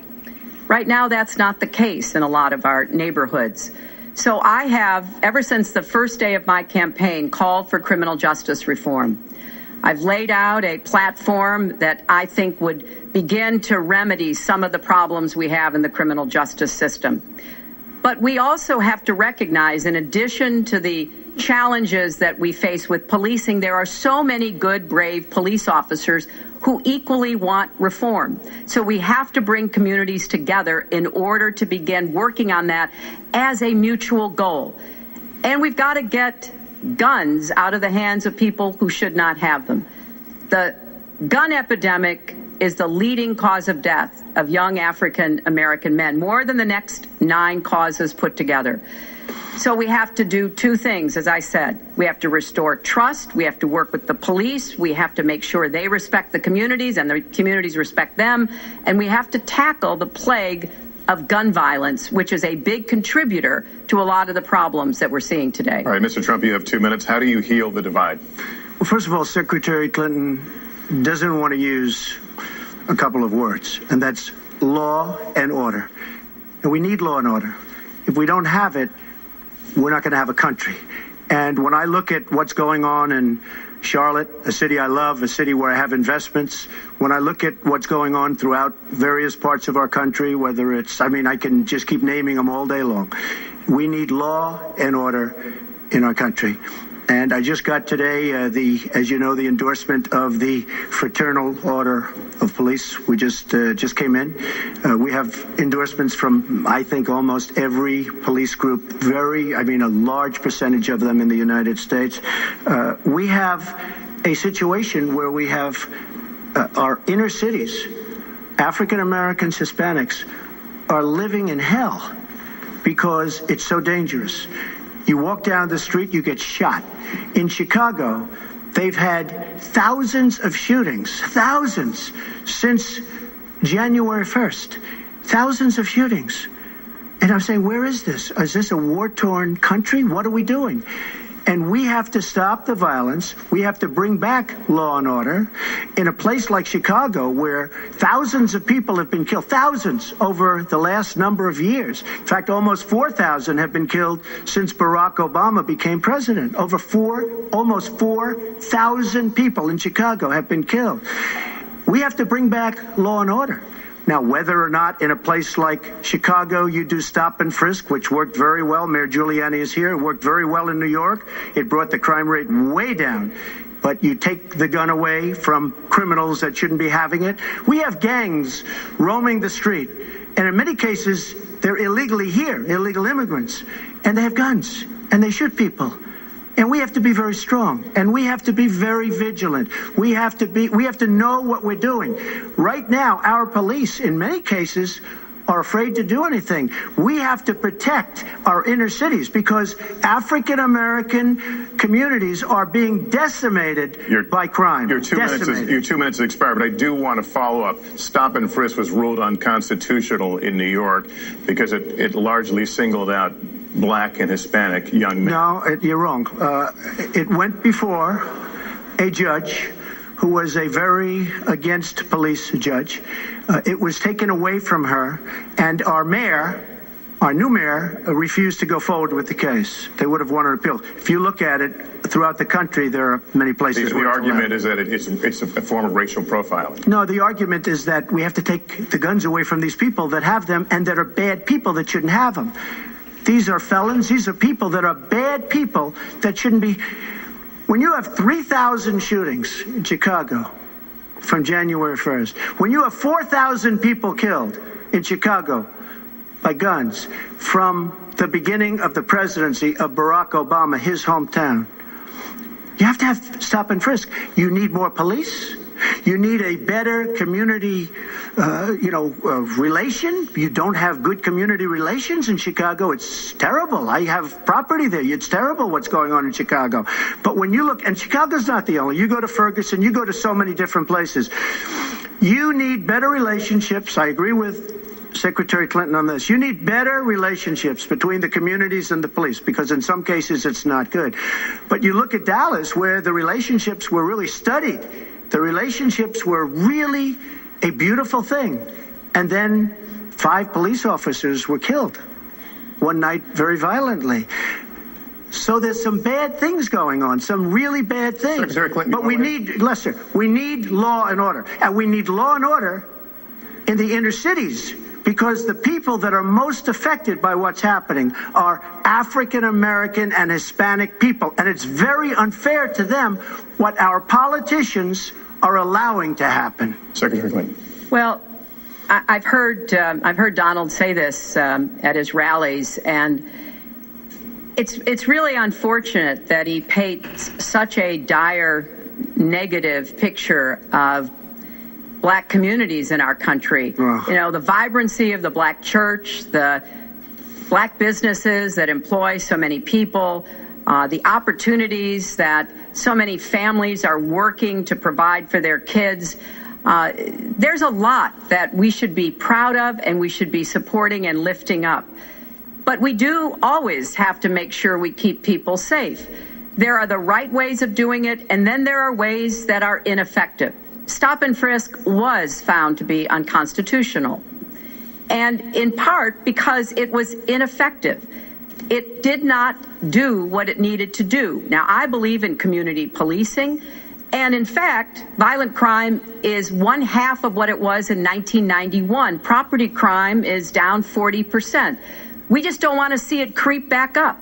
Right now, that's not the case in a lot of our neighborhoods. So I have, ever since the first day of my campaign, called for criminal justice reform. I've laid out a platform that I think would begin to remedy some of the problems we have in the criminal justice system. But we also have to recognize, in addition to the challenges that we face with policing, there are so many good, brave police officers who equally want reform. So we have to bring communities together in order to begin working on that as a mutual goal. And we've got to get guns out of the hands of people who should not have them. The gun epidemic is the leading cause of death of young African American men, more than the next 9 causes put together. So we have to do 2 things, as I said. We have to restore trust. We have to work with the police. We have to make sure they respect the communities and the communities respect them. And we have to tackle the plague of gun violence, which is a big contributor to a lot of the problems that we're seeing today. All right, Mr. Trump, you have 2 minutes. How do you heal the divide? Well, first of all, Secretary Clinton doesn't want to use a couple of words, and that's law and order. And we need law and order. If we don't have it, we're not going to have a country. And when I look at what's going on in Charlotte, a city I love, a city where I have investments, when I look at what's going on throughout various parts of our country, whether it's, I can just keep naming them all day long. We need law and order in our country. And I just got today, as you know, the endorsement of the Fraternal Order of Police. We just came in. We have endorsements from, I think, almost every police group, a large percentage of them in the United States. We have a situation where we have our inner cities, African Americans, Hispanics, are living in hell because it's so dangerous. You walk down the street, you get shot. In Chicago, they've had thousands of shootings, thousands, since January 1st. Thousands of shootings. And I'm saying, where is this? Is this a war-torn country? What are we doing? And we have to stop the violence. We have to bring back law and order in a place like Chicago, where thousands of people have been killed, thousands over the last number of years. In fact, almost 4,000 have been killed since Barack Obama became president. Almost 4,000 people in Chicago have been killed. We have to bring back law and order. Now, whether or not in a place like Chicago you do stop and frisk, which worked very well, Mayor Giuliani is here, it worked very well in New York. It brought the crime rate way down. But you take the gun away from criminals that shouldn't be having it. We have gangs roaming the street, and in many cases, they're illegally here, illegal immigrants, and they have guns, and they shoot people. And we have to be very strong, and we have to be very vigilant. We have to know what we're doing. Right now, our police, in many cases, are afraid to do anything. We have to protect our inner cities because African-American communities are being decimated by crime. Your 2 minutes expired, but I do want to follow up. Stop and frisk was ruled unconstitutional in New York because it largely singled out Black and Hispanic young men. No, you're wrong. It went before a judge who was a very against police judge. It was taken away from her, and our new mayor, refused to go forward with the case. They would have wanted an appeal. If you look at it throughout the country, there are many places where the argument is that it's a form of racial profiling. No, the argument is that we have to take the guns away from these people that have them and that are bad people that shouldn't have them. These are felons. These are people that are bad people that shouldn't be. When you have 3,000 shootings in Chicago from January 1st, when you have 4,000 people killed in Chicago by guns from the beginning of the presidency of Barack Obama, his hometown, you have to have stop and frisk. You need more police. You need a better community relation. You don't have good community relations in Chicago. It's terrible. I have property there. It's terrible what's going on in Chicago. But when you look, and Chicago's not the only, you go to Ferguson, you go to so many different places. You need better relationships. I agree with Secretary Clinton on this. You need better relationships between the communities and the police, because in some cases it's not good. But you look at Dallas, where the relationships were really studied. The relationships were really a beautiful thing. And then 5 police officers were killed one night very violently. So there's some bad things going on, some really bad things. Secretary Clinton, but we need, Lester, we need law and order. And we need law and order in the inner cities, because the people that are most affected by what's happening are African American and Hispanic people. And it's very unfair to them what our politicians are allowing to happen. Secretary Clinton. Well, I've heard Donald say this at his rallies, and it's really unfortunate that he paints such a dire, negative picture of Black communities in our country. Ugh. You know, the vibrancy of the Black church, the Black businesses that employ so many people, the opportunities that so many families are working to provide for their kids. There's a lot that we should be proud of and we should be supporting and lifting up. But we do always have to make sure we keep people safe. There are the right ways of doing it, and then there are ways that are ineffective. Stop and frisk was found to be unconstitutional, and in part because it was ineffective. It did not do what it needed to do. Now, I believe in community policing, and in fact, violent crime is 1/2 of what it was in 1991. Property crime is down 40%. We just don't want to see it creep back up.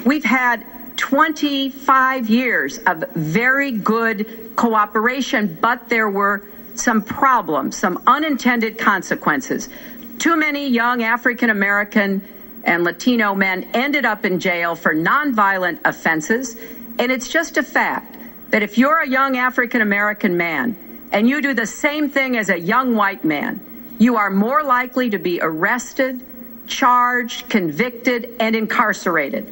We've had 25 years of very good cooperation, but there were some problems, some unintended consequences. Too many young African American and Latino men ended up in jail for nonviolent offenses. And it's just a fact that if you're a young African American man and you do the same thing as a young white man, you are more likely to be arrested, charged, convicted, and incarcerated.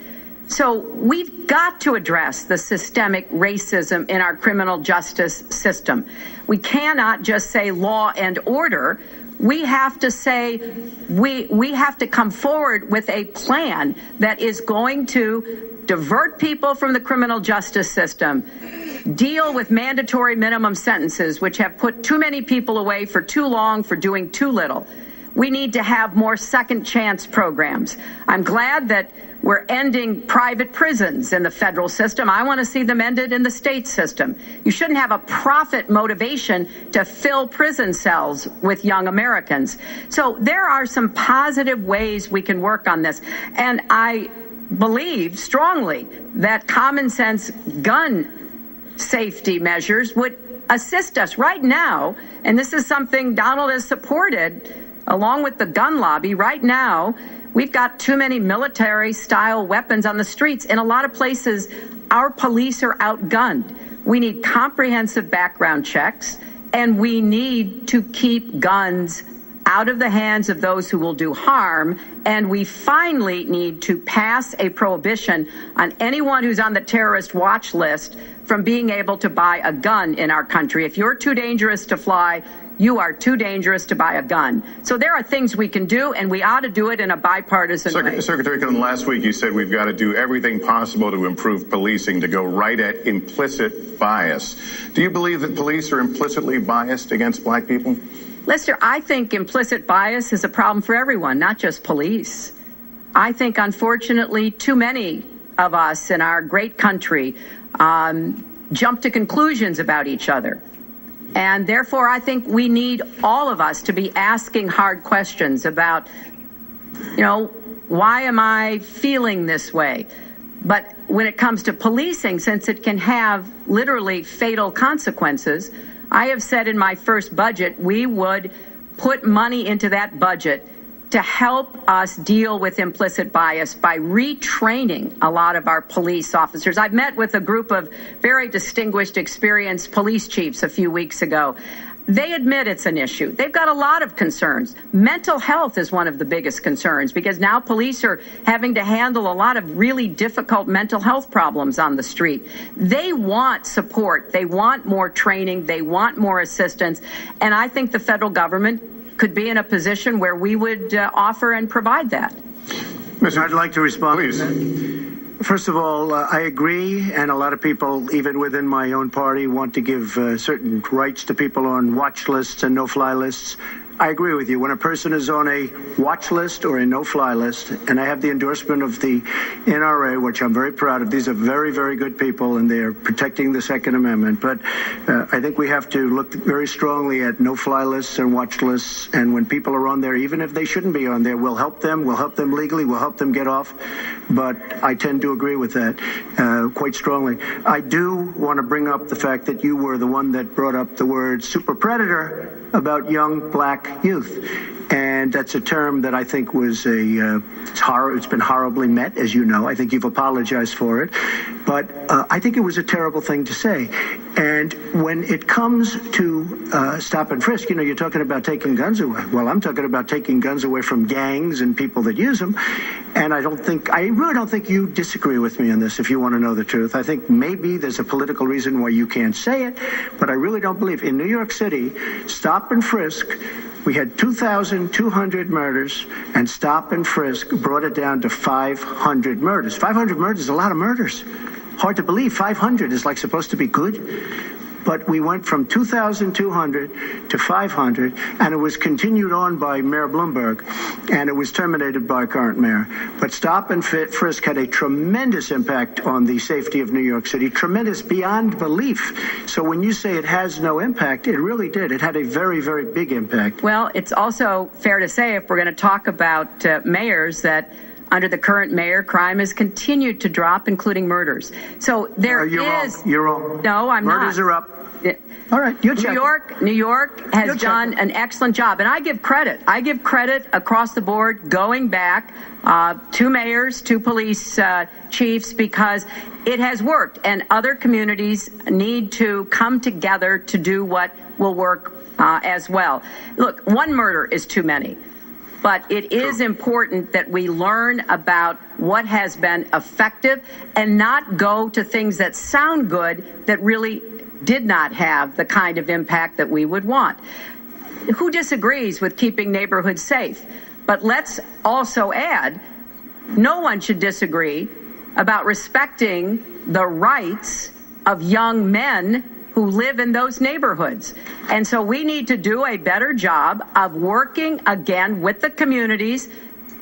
So we've got to address the systemic racism in our criminal justice system. We cannot just say law and order. We have to say we have to come forward with a plan that is going to divert people from the criminal justice system, deal with mandatory minimum sentences, which have put too many people away for too long for doing too little. We need to have more second chance programs. I'm glad that we're ending private prisons in the federal system. I want to see them ended in the state system. You shouldn't have a profit motivation to fill prison cells with young Americans. So there are some positive ways we can work on this. And I believe strongly that common sense gun safety measures would assist us right now. And this is something Donald has supported along with the gun lobby. Right now, we've got too many military-style weapons on the streets. In a lot of places, our police are outgunned. We need comprehensive background checks, and we need to keep guns out of the hands of those who will do harm. And we finally need to pass a prohibition on anyone who's on the terrorist watch list from being able to buy a gun in our country. If you're too dangerous to fly, you are too dangerous to buy a gun. So there are things we can do, and we ought to do it in a bipartisan way. Secretary Clinton, last week you said we've got to do everything possible to improve policing, to go right at implicit bias. Do you believe that police are implicitly biased against Black people? Lester, I think implicit bias is a problem for everyone, not just police. I think, unfortunately, too many of us in our great country jump to conclusions about each other. And therefore, I think we need all of us to be asking hard questions about, why am I feeling this way? But when it comes to policing, since it can have literally fatal consequences, I have said in my first budget, we would put money into that budget to help us deal with implicit bias by retraining a lot of our police officers. I've met with a group of very distinguished, experienced police chiefs a few weeks ago. they admit it's an issue. They've got a lot of concerns. Mental health is one of the biggest concerns because now police are having to handle a lot of really difficult mental health problems on the street. They want support. They want more training. They want more assistance. And I think the federal government could be in a position where we would offer and provide that. I'd like to respond. Please. First of all, I agree, and a lot of people, even within my own party, want to give certain rights to people on watch lists and no-fly lists. I agree with you. When a person is on a watch list or a no-fly list, and I have the endorsement of the NRA, which I'm very proud of, these are very, very good people, and they're protecting the Second Amendment. But I think we have to look very strongly at no-fly lists and watch lists, and when people are on there, even if they shouldn't be on there, we'll help them legally, we'll help them get off. But I tend to agree with that quite strongly. I do want to bring up the fact that you were the one that brought up the word super predator about young black youth. And that's a term that I think was it's been horribly met, as you know. I think you've apologized for it. But I think it was a terrible thing to say. And when it comes to stop and frisk, you know, you're talking about taking guns away. Well, I'm talking about taking guns away from gangs and people that use them. And I really don't think you disagree with me on this, if you want to know the truth. I think maybe there's a political reason why you can't say it, but I really don't believe. In New York City, stop and frisk, we had 2,200 murders, and stop and frisk brought it down to 500 murders. 500 murders is a lot of murders. Hard to believe 500 is like supposed to be good. But we went from 2,200 to 500, and it was continued on by Mayor Bloomberg, and it was terminated by current mayor. But stop and frisk had a tremendous impact on the safety of New York City, tremendous beyond belief. So when you say it has no impact, it really did. It had a very, very big impact. Well, it's also fair to say, if we're going to talk about mayors, that under the current mayor, crime has continued to drop, including murders. So there is... You're wrong. No, I'm not. Murders are up. All right, you're checking. New York has done an excellent job, and I give credit. I give credit across the board, going back to mayors, to police chiefs, because it has worked, and other communities need to come together to do what will work as well. Look, one murder is too many. But it is important that we learn about what has been effective and not go to things that sound good that really did not have the kind of impact that we would want. Who disagrees with keeping neighborhoods safe? But let's also add, no one should disagree about respecting the rights of young men who live in those neighborhoods. And so we need to do a better job of working again with the communities,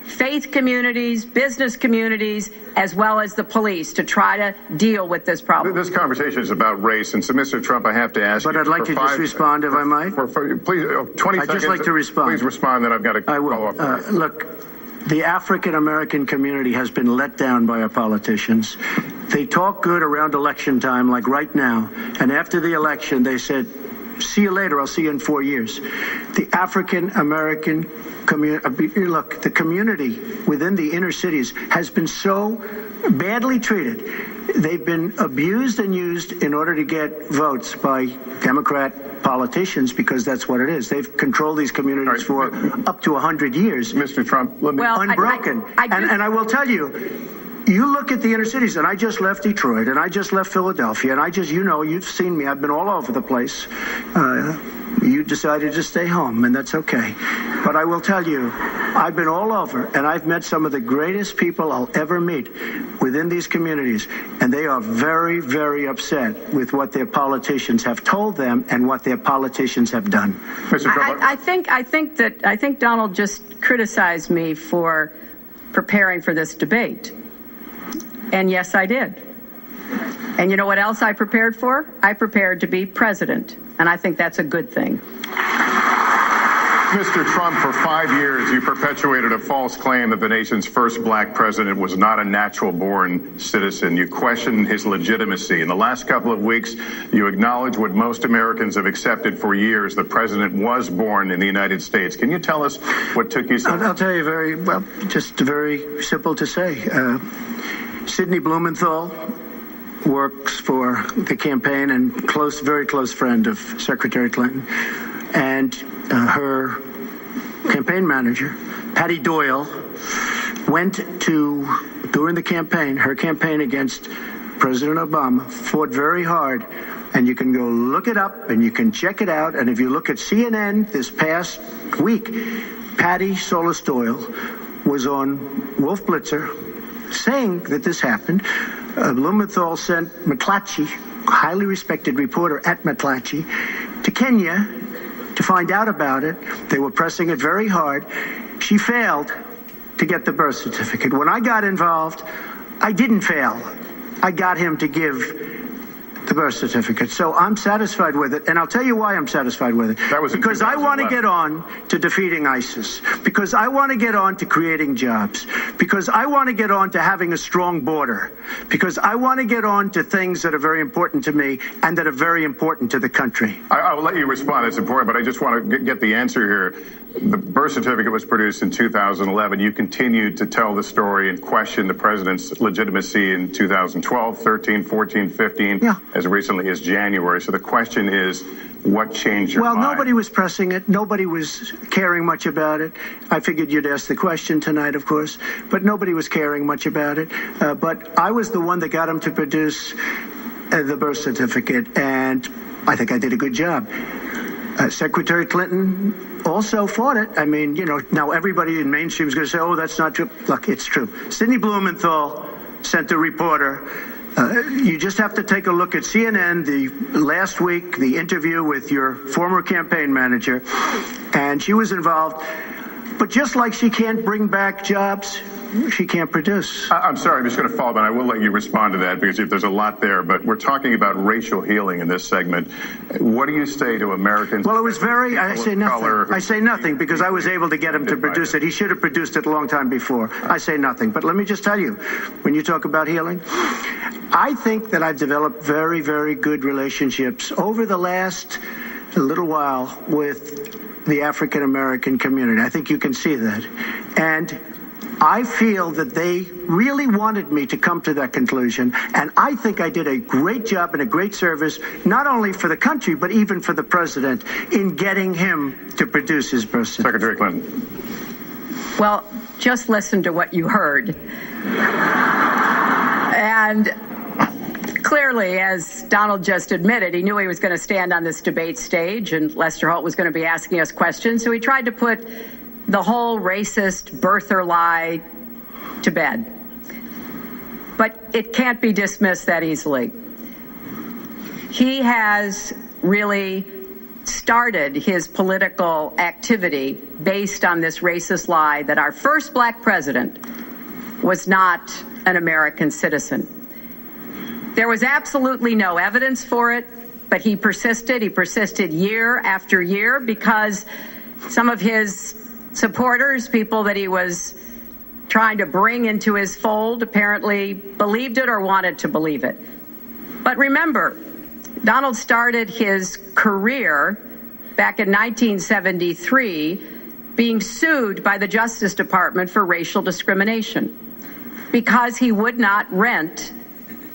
faith communities, business communities, as well as the police, to try to deal with this problem. This conversation is about race, and so, Mr. Trump, I have to ask you. But I'd like to just respond, if I might. Please, 20 seconds. I'd just like to respond. Please respond, then I've got to follow up. Look, the African-American community has been let down by our politicians. They talk good around election time, like right now, and after the election, they said, see you later, I'll see you in 4 years. The African-American community, look, the community within the inner cities has been so badly treated. They've been abused and used in order to get votes by Democrat politicians, because that's what it is. They've controlled these communities for up to 100 years. Mr. Trump, let me... Unbroken. And I will tell you, you look at the inner cities, and I just left Detroit, and I just left Philadelphia, and you've seen me. I've been all over the place. You decided to stay home, and that's okay. But I will tell you, I've been all over, and I've met some of the greatest people I'll ever meet within these communities, and they are very, very upset with what their politicians have told them and what their politicians have done. I think Donald just criticized me for preparing for this debate. And yes, I did. And you know what else I prepared for? I prepared to be president. And I think that's a good thing. Mr. Trump, for 5 years, you perpetuated a false claim that the nation's first black president was not a natural-born citizen. You questioned his legitimacy. In the last couple of weeks, you acknowledged what most Americans have accepted for years: the president was born in the United States. Can you tell us what took you so long? I'll tell you just very simple to say. Sidney Blumenthal works for the campaign and very close friend of Secretary Clinton. and her campaign manager, Patty Doyle, went to, during the campaign, her campaign against President Obama, fought very hard. And you can go look it up and you can check it out. And if you look at CNN this past week, Patty Solis Doyle was on Wolf Blitzer saying that this happened. Blumenthal sent McClatchy, highly respected reporter at McClatchy, to Kenya to find out about it. They were pressing it very hard. She failed to get the birth certificate. When I got involved, I didn't fail. I got him to give the birth certificate. So I'm satisfied with it. And I'll tell you why I'm satisfied with it. That was because I want to get on to defeating ISIS. Because I want to get on to creating jobs. Because I want to get on to having a strong border. Because I want to get on to things that are very important to me and that are very important to the country. I'll let you respond. That's important, but I just want to get the answer here. The birth certificate was produced in 2011. You continued to tell the story and question the president's legitimacy in 2012, 13, 14, 15, as recently as January. So the question is, what changed your mind? Well, nobody was pressing it. Nobody was caring much about it. I figured you'd ask the question tonight, of course, but nobody was caring much about it. But I was the one that got him to produce the birth certificate, and I think I did a good job. Secretary Clinton also fought it. I mean, you know, now everybody in mainstream is going to say, oh, that's not true. Look, it's true. Sidney Blumenthal sent a reporter. You just have to take a look at CNN the last week, the interview with your former campaign manager, and she was involved. But just like she can't bring back jobs, she can't produce. I'm sorry, I'm just going to follow up, and I will let you respond to that because there's a lot there. But we're talking about racial healing in this segment. What do you say to Americans? Well, it was very, I say nothing. I say nothing because I was able to get him to produce it. He should have produced it a long time before. I say nothing. But let me just tell you, when you talk about healing, I think that I've developed very, very good relationships over the last little while with the African American community. I think you can see that. And I feel that they really wanted me to come to that conclusion, and I think I did a great job and a great service, not only for the country, but even for the president, in getting him to produce his birth certificate. Secretary Clinton. Well, just listen to what you heard. And clearly, as Donald just admitted, he knew he was going to stand on this debate stage, and Lester Holt was going to be asking us questions, so he tried to put the whole racist birther lie to bed. But it can't be dismissed that easily. He has really started his political activity based on this racist lie that our first black president was not an American citizen. There was absolutely no evidence for it, but he persisted. He persisted year after year because some of his supporters, people that he was trying to bring into his fold, apparently believed it or wanted to believe it. But remember, Donald started his career back in 1973 being sued by the Justice Department for racial discrimination because he would not rent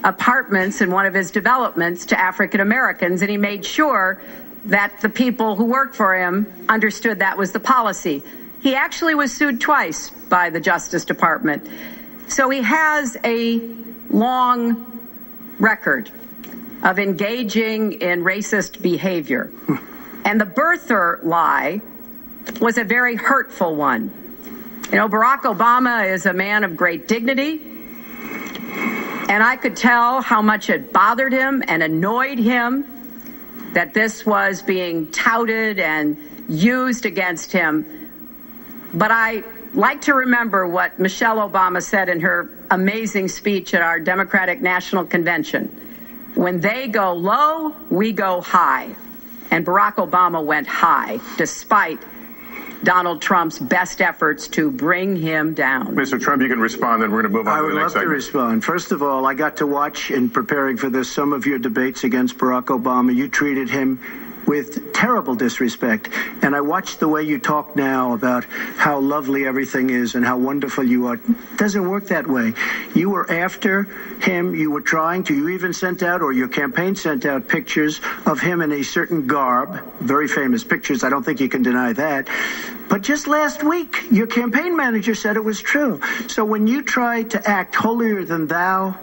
apartments in one of his developments to African Americans, and he made sure that the people who worked for him understood that was the policy. He actually was sued twice by the Justice Department. So he has a long record of engaging in racist behavior. And the birther lie was a very hurtful one. You know, Barack Obama is a man of great dignity, and I could tell how much it bothered him and annoyed him that this was being touted and used against him. But I like to remember what Michelle Obama said in her amazing speech at our Democratic National Convention. When they go low, we go high. And Barack Obama went high, despite Donald Trump's best efforts to bring him down. Mr. Trump, you can respond, then we're going to move on to the next segment. I would love to respond. First of all, I got to watch, in preparing for this, some of your debates against Barack Obama. You treated him with terrible disrespect. And I watched the way you talk now about how lovely everything is and how wonderful you are. It doesn't work that way. You were after him. You were trying to. You even sent out, or your campaign sent out, pictures of him in a certain garb, very famous pictures. I don't think you can deny that. But just last week, your campaign manager said it was true. So when you try to act holier than thou,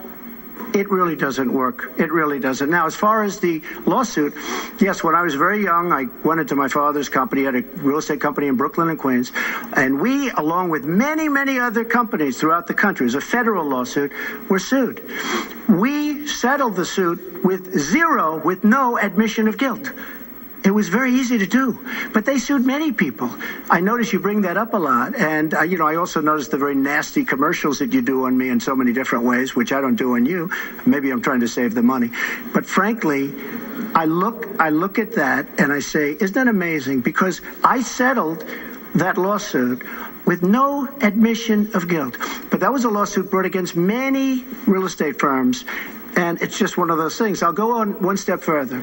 it really doesn't work. It really doesn't. Now, as far as the lawsuit, yes, when I was very young, I went into my father's company, had a real estate company in Brooklyn and Queens, and we, along with many, many other companies throughout the country, it was a federal lawsuit, were sued. We settled the suit with no admission of guilt. It was very easy to do, but they sued many people. I notice you bring that up a lot, and I also noticed the very nasty commercials that you do on me in so many different ways, which I don't do on you. Maybe I'm trying to save the money, but frankly, I look at that and I say, isn't that amazing? Because I settled that lawsuit with no admission of guilt, but that was a lawsuit brought against many real estate firms, and it's just one of those things. I'll go on one step further.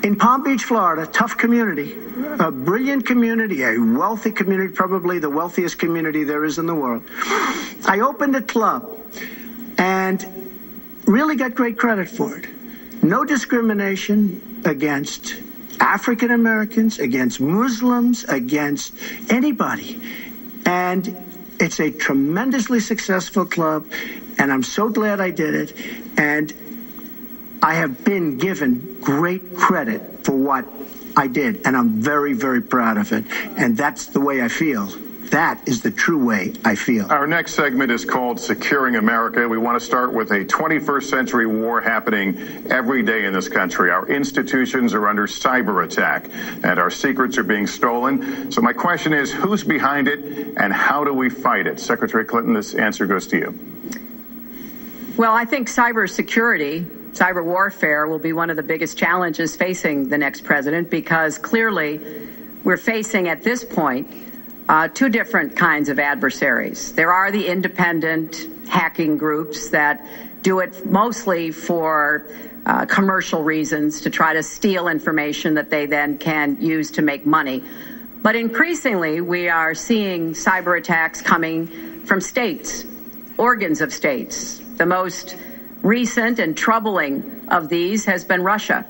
In Palm Beach, Florida, tough community, a brilliant community, a wealthy community, probably the wealthiest community there is in the world. I opened a club and really got great credit for it. No discrimination against African Americans, against Muslims, against anybody. And it's a tremendously successful club, and I'm so glad I did it. And I have been given great credit for what I did, and I'm very, very proud of it. And that's the way I feel. That is the true way I feel. Our next segment is called Securing America. We want to start with a 21st century war happening every day in this country. Our institutions are under cyber attack, and our secrets are being stolen. So my question is, who's behind it, and how do we fight it? Secretary Clinton, this answer goes to you. Well, I think cybersecurity, cyber warfare will be one of the biggest challenges facing the next president, because clearly we're facing at this point two different kinds of adversaries. There are the independent hacking groups that do it mostly for commercial reasons, to try to steal information that they then can use to make money. But increasingly, we are seeing cyber attacks coming from states, organs of states. The most recent and troubling of these has been Russia.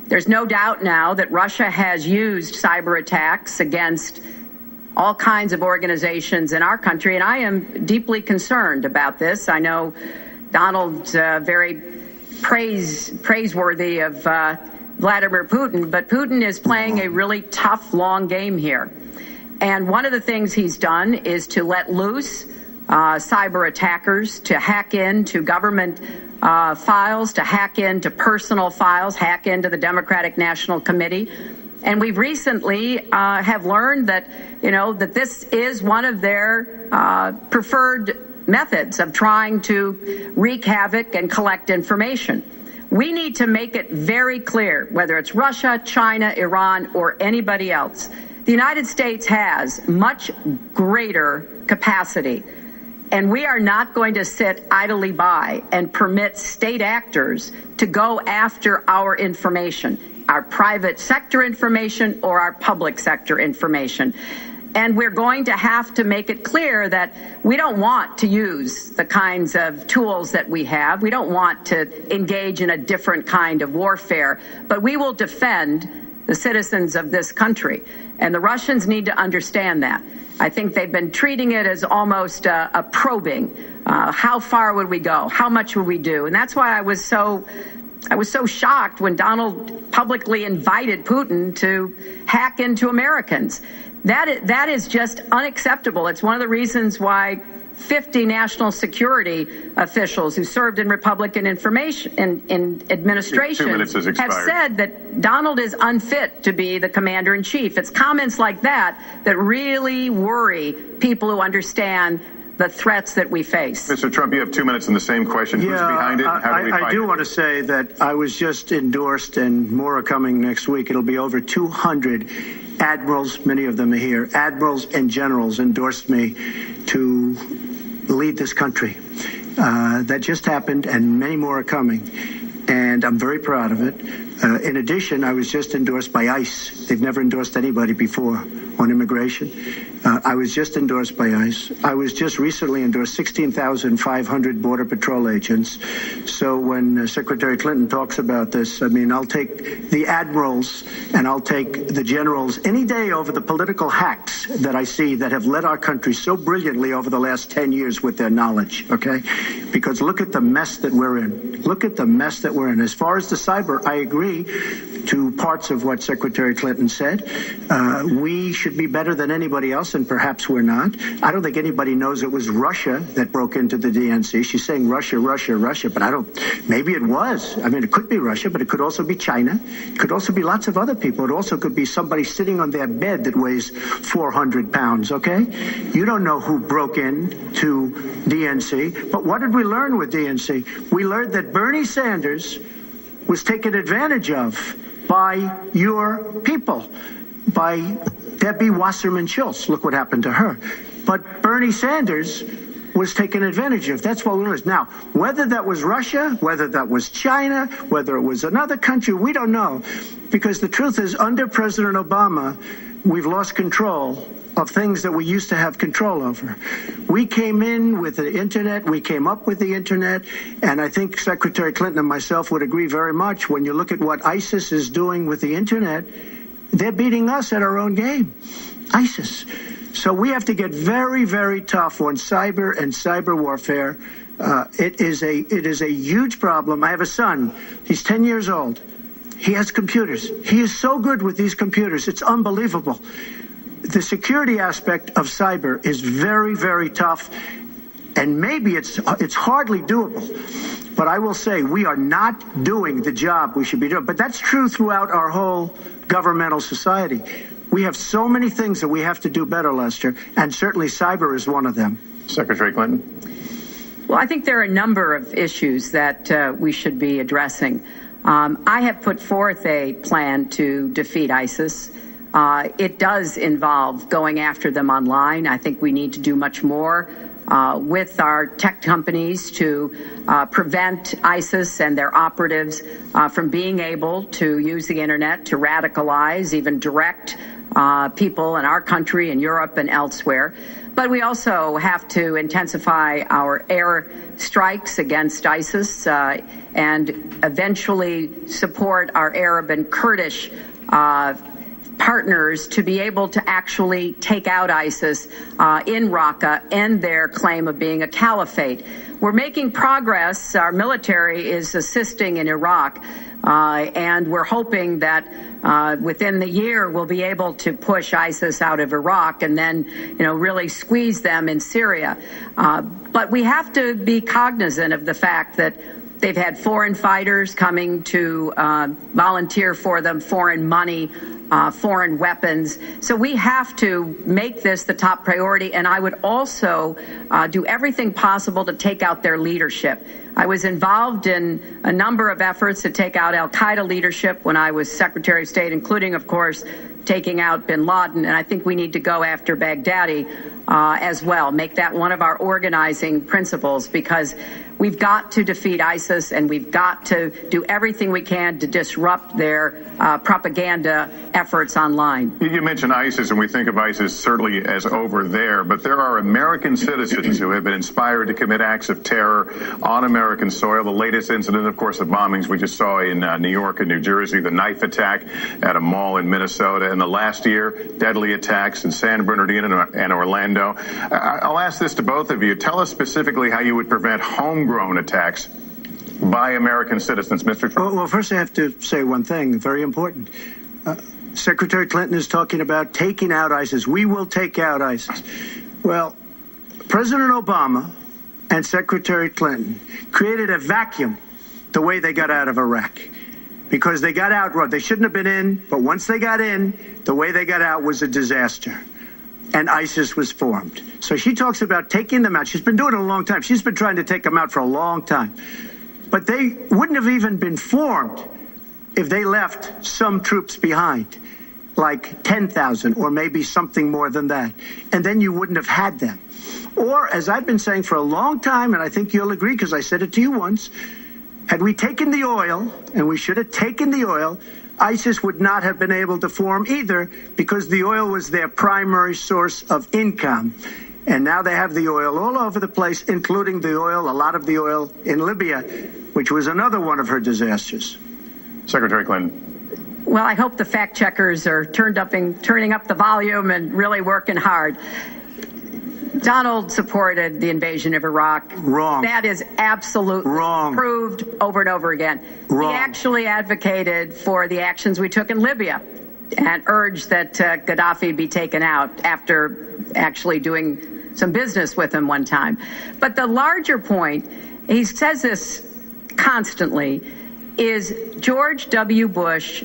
There's no doubt now that Russia has used cyber attacks against all kinds of organizations in our country, and I am deeply concerned about this. I know Donald's very praiseworthy of Vladimir Putin, but Putin is playing a really tough, long game here. And one of the things he's done is to let loose cyber attackers to hack into government files, to hack into personal files, hack into the Democratic National Committee. And we've recently have learned that, that this is one of their preferred methods of trying to wreak havoc and collect information. We need to make it very clear, whether it's Russia, China, Iran, or anybody else, the United States has much greater capacity. And we are not going to sit idly by and permit state actors to go after our information, our private sector information or our public sector information. And we're going to have to make it clear that we don't want to use the kinds of tools that we have. We don't want to engage in a different kind of warfare, but we will defend the citizens of this country. And the Russians need to understand that. I think they've been treating it as almost a probing. How far would we go? How much would we do? And that's why I was so shocked when Donald publicly invited Putin to hack into Americans. That is just unacceptable. It's one of the reasons why 50 national security officials who served in Republican administration have said that Donald is unfit to be the commander-in-chief. It's comments like that that really worry people who understand the threats that we face. Mr. Trump, you have 2 minutes in the same question. Who's behind it? How do we fight I do want to say that I was just endorsed, and more are coming next week. It'll be over 200 admirals, many of them are here, admirals and generals endorsed me to lead this country. That just happened, and many more are coming. And I'm very proud of it. In addition, I was just endorsed by ICE. They've never endorsed anybody before on immigration. I was just endorsed by ICE. I was just recently endorsed 16,500 Border Patrol agents. So when Secretary Clinton talks about this, I mean, I'll take the admirals and I'll take the generals any day over the political hacks that I see that have led our country so brilliantly over the last 10 years with their knowledge, okay? Because look at the mess that we're in. Look at the mess that we're in. As far as the cyber, I agree to parts of what Secretary Clinton said. We should be better than anybody else, and perhaps we're not. I don't think anybody knows it was Russia that broke into the DNC. She's saying Russia, Russia, Russia, but maybe it was. I mean, it could be Russia, but it could also be China. It could also be lots of other people. It also could be somebody sitting on their bed that weighs 400 pounds, okay? You don't know who broke in to DNC, but what did we learn with DNC? We learned that Bernie Sanders was taken advantage of by your people, by Debbie Wasserman Schultz. Look what happened to her. But Bernie Sanders was taken advantage of. That's what we learned. Now, whether that was Russia, whether that was China, whether it was another country, we don't know. Because the truth is, under President Obama, we've lost control of things that we used to have control over. We came in with the internet, we came up with the internet, and I think Secretary Clinton and myself would agree very much when you look at what ISIS is doing with the internet, they're beating us at our own game, ISIS. So we have to get very, very tough on cyber and cyber warfare. It is a huge problem. I have a son, he's 10 years old. He has computers. He is so good with these computers, it's unbelievable. The security aspect of cyber is very, very tough, and maybe it's hardly doable. But I will say we are not doing the job we should be doing. But that's true throughout our whole governmental society. We have so many things that we have to do better, Lester, and certainly cyber is one of them. Secretary Clinton. Well, I think there are a number of issues that we should be addressing. I have put forth a plan to defeat ISIS. It does involve going after them online. I think we need to do much more with our tech companies to prevent ISIS and their operatives from being able to use the internet to radicalize, even direct people in our country and Europe and elsewhere. But we also have to intensify our air strikes against ISIS and eventually support our Arab and Kurdish partners to be able to actually take out ISIS in Raqqa and their claim of being a caliphate. We're making progress. Our military is assisting in Iraq, and we're hoping that within the year we'll be able to push ISIS out of Iraq and then, really squeeze them in Syria. But we have to be cognizant of the fact that they've had foreign fighters coming to volunteer for them, foreign money, foreign weapons. So we have to make this the top priority. And I would also do everything possible to take out their leadership. I was involved in a number of efforts to take out al-Qaeda leadership when I was Secretary of State, including, of course, taking out bin Laden. And I think we need to go after Baghdadi as well, make that one of our organizing principles, because we've got to defeat ISIS and we've got to do everything we can to disrupt their propaganda efforts online. You mentioned ISIS, and we think of ISIS certainly as over there, but there are American citizens who have been inspired to commit acts of terror on American soil. The latest incident, of course, of bombings we just saw in New York and New Jersey, the knife attack at a mall in Minnesota, and the last year, deadly attacks in San Bernardino and Orlando. I'll ask this to both of you. Tell us specifically how you would prevent homegrown attacks by American citizens, Mr. Trump. Well, first I have to say one thing, very important. Secretary Clinton is talking about taking out ISIS. We will take out ISIS. Well, President Obama and Secretary Clinton created a vacuum the way they got out of Iraq. Because they got out, they shouldn't have been in, but once they got in, the way they got out was a disaster. And ISIS was formed. So she talks about taking them out. She's been doing it a long time. She's been trying to take them out for a long time. But they wouldn't have even been formed if they left some troops behind, like 10,000 or maybe something more than that. And then you wouldn't have had them. Or, as I've been saying for a long time, and I think you'll agree because I said it to you once, Had we taken the oil, and we should have taken the oil, ISIS would not have been able to form either, because the oil was their primary source of income. And now they have the oil all over the place, including a lot of the oil in Libya, which was another one of her disasters. Secretary Clinton. Well, I hope the fact checkers are turning up the volume and really working hard. Donald supported the invasion of Iraq. Wrong. That is absolutely wrong. Proved over and over again. Wrong. He actually advocated for the actions we took in Libya and urged that Gaddafi be taken out after actually doing some business with him one time. But the larger point, he says this constantly, is George W. Bush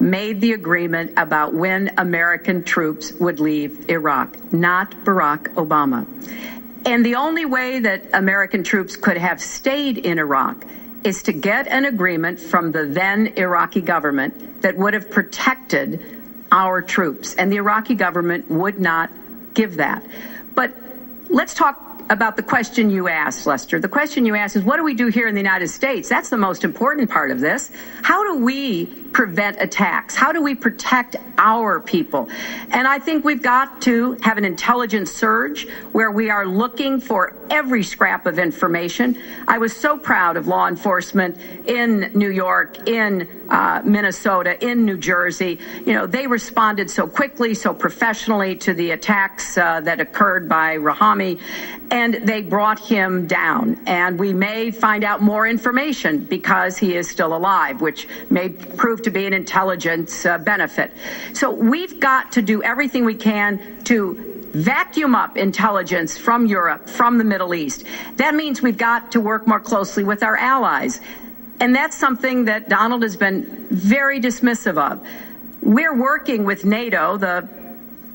made the agreement about when American troops would leave Iraq, not Barack Obama. And the only way that American troops could have stayed in Iraq is to get an agreement from the then Iraqi government that would have protected our troops. And the Iraqi government would not give that. But let's talk about the question you asked, Lester. The question you asked is, what do we do here in the United States? That's the most important part of this. How do we prevent attacks? How do we protect our people? And I think we've got to have an intelligence surge where we are looking for every scrap of information. I was so proud of law enforcement in New York, in Minnesota, in New Jersey. You know, they responded so quickly, so professionally to the attacks that occurred by Rahami, and they brought him down. And we may find out more information because he is still alive, which may prove to be an intelligence benefit. So we've got to do everything we can to vacuum up intelligence from Europe, from the Middle East. That means we've got to work more closely with our allies. And that's something that Donald has been very dismissive of. We're working with NATO, the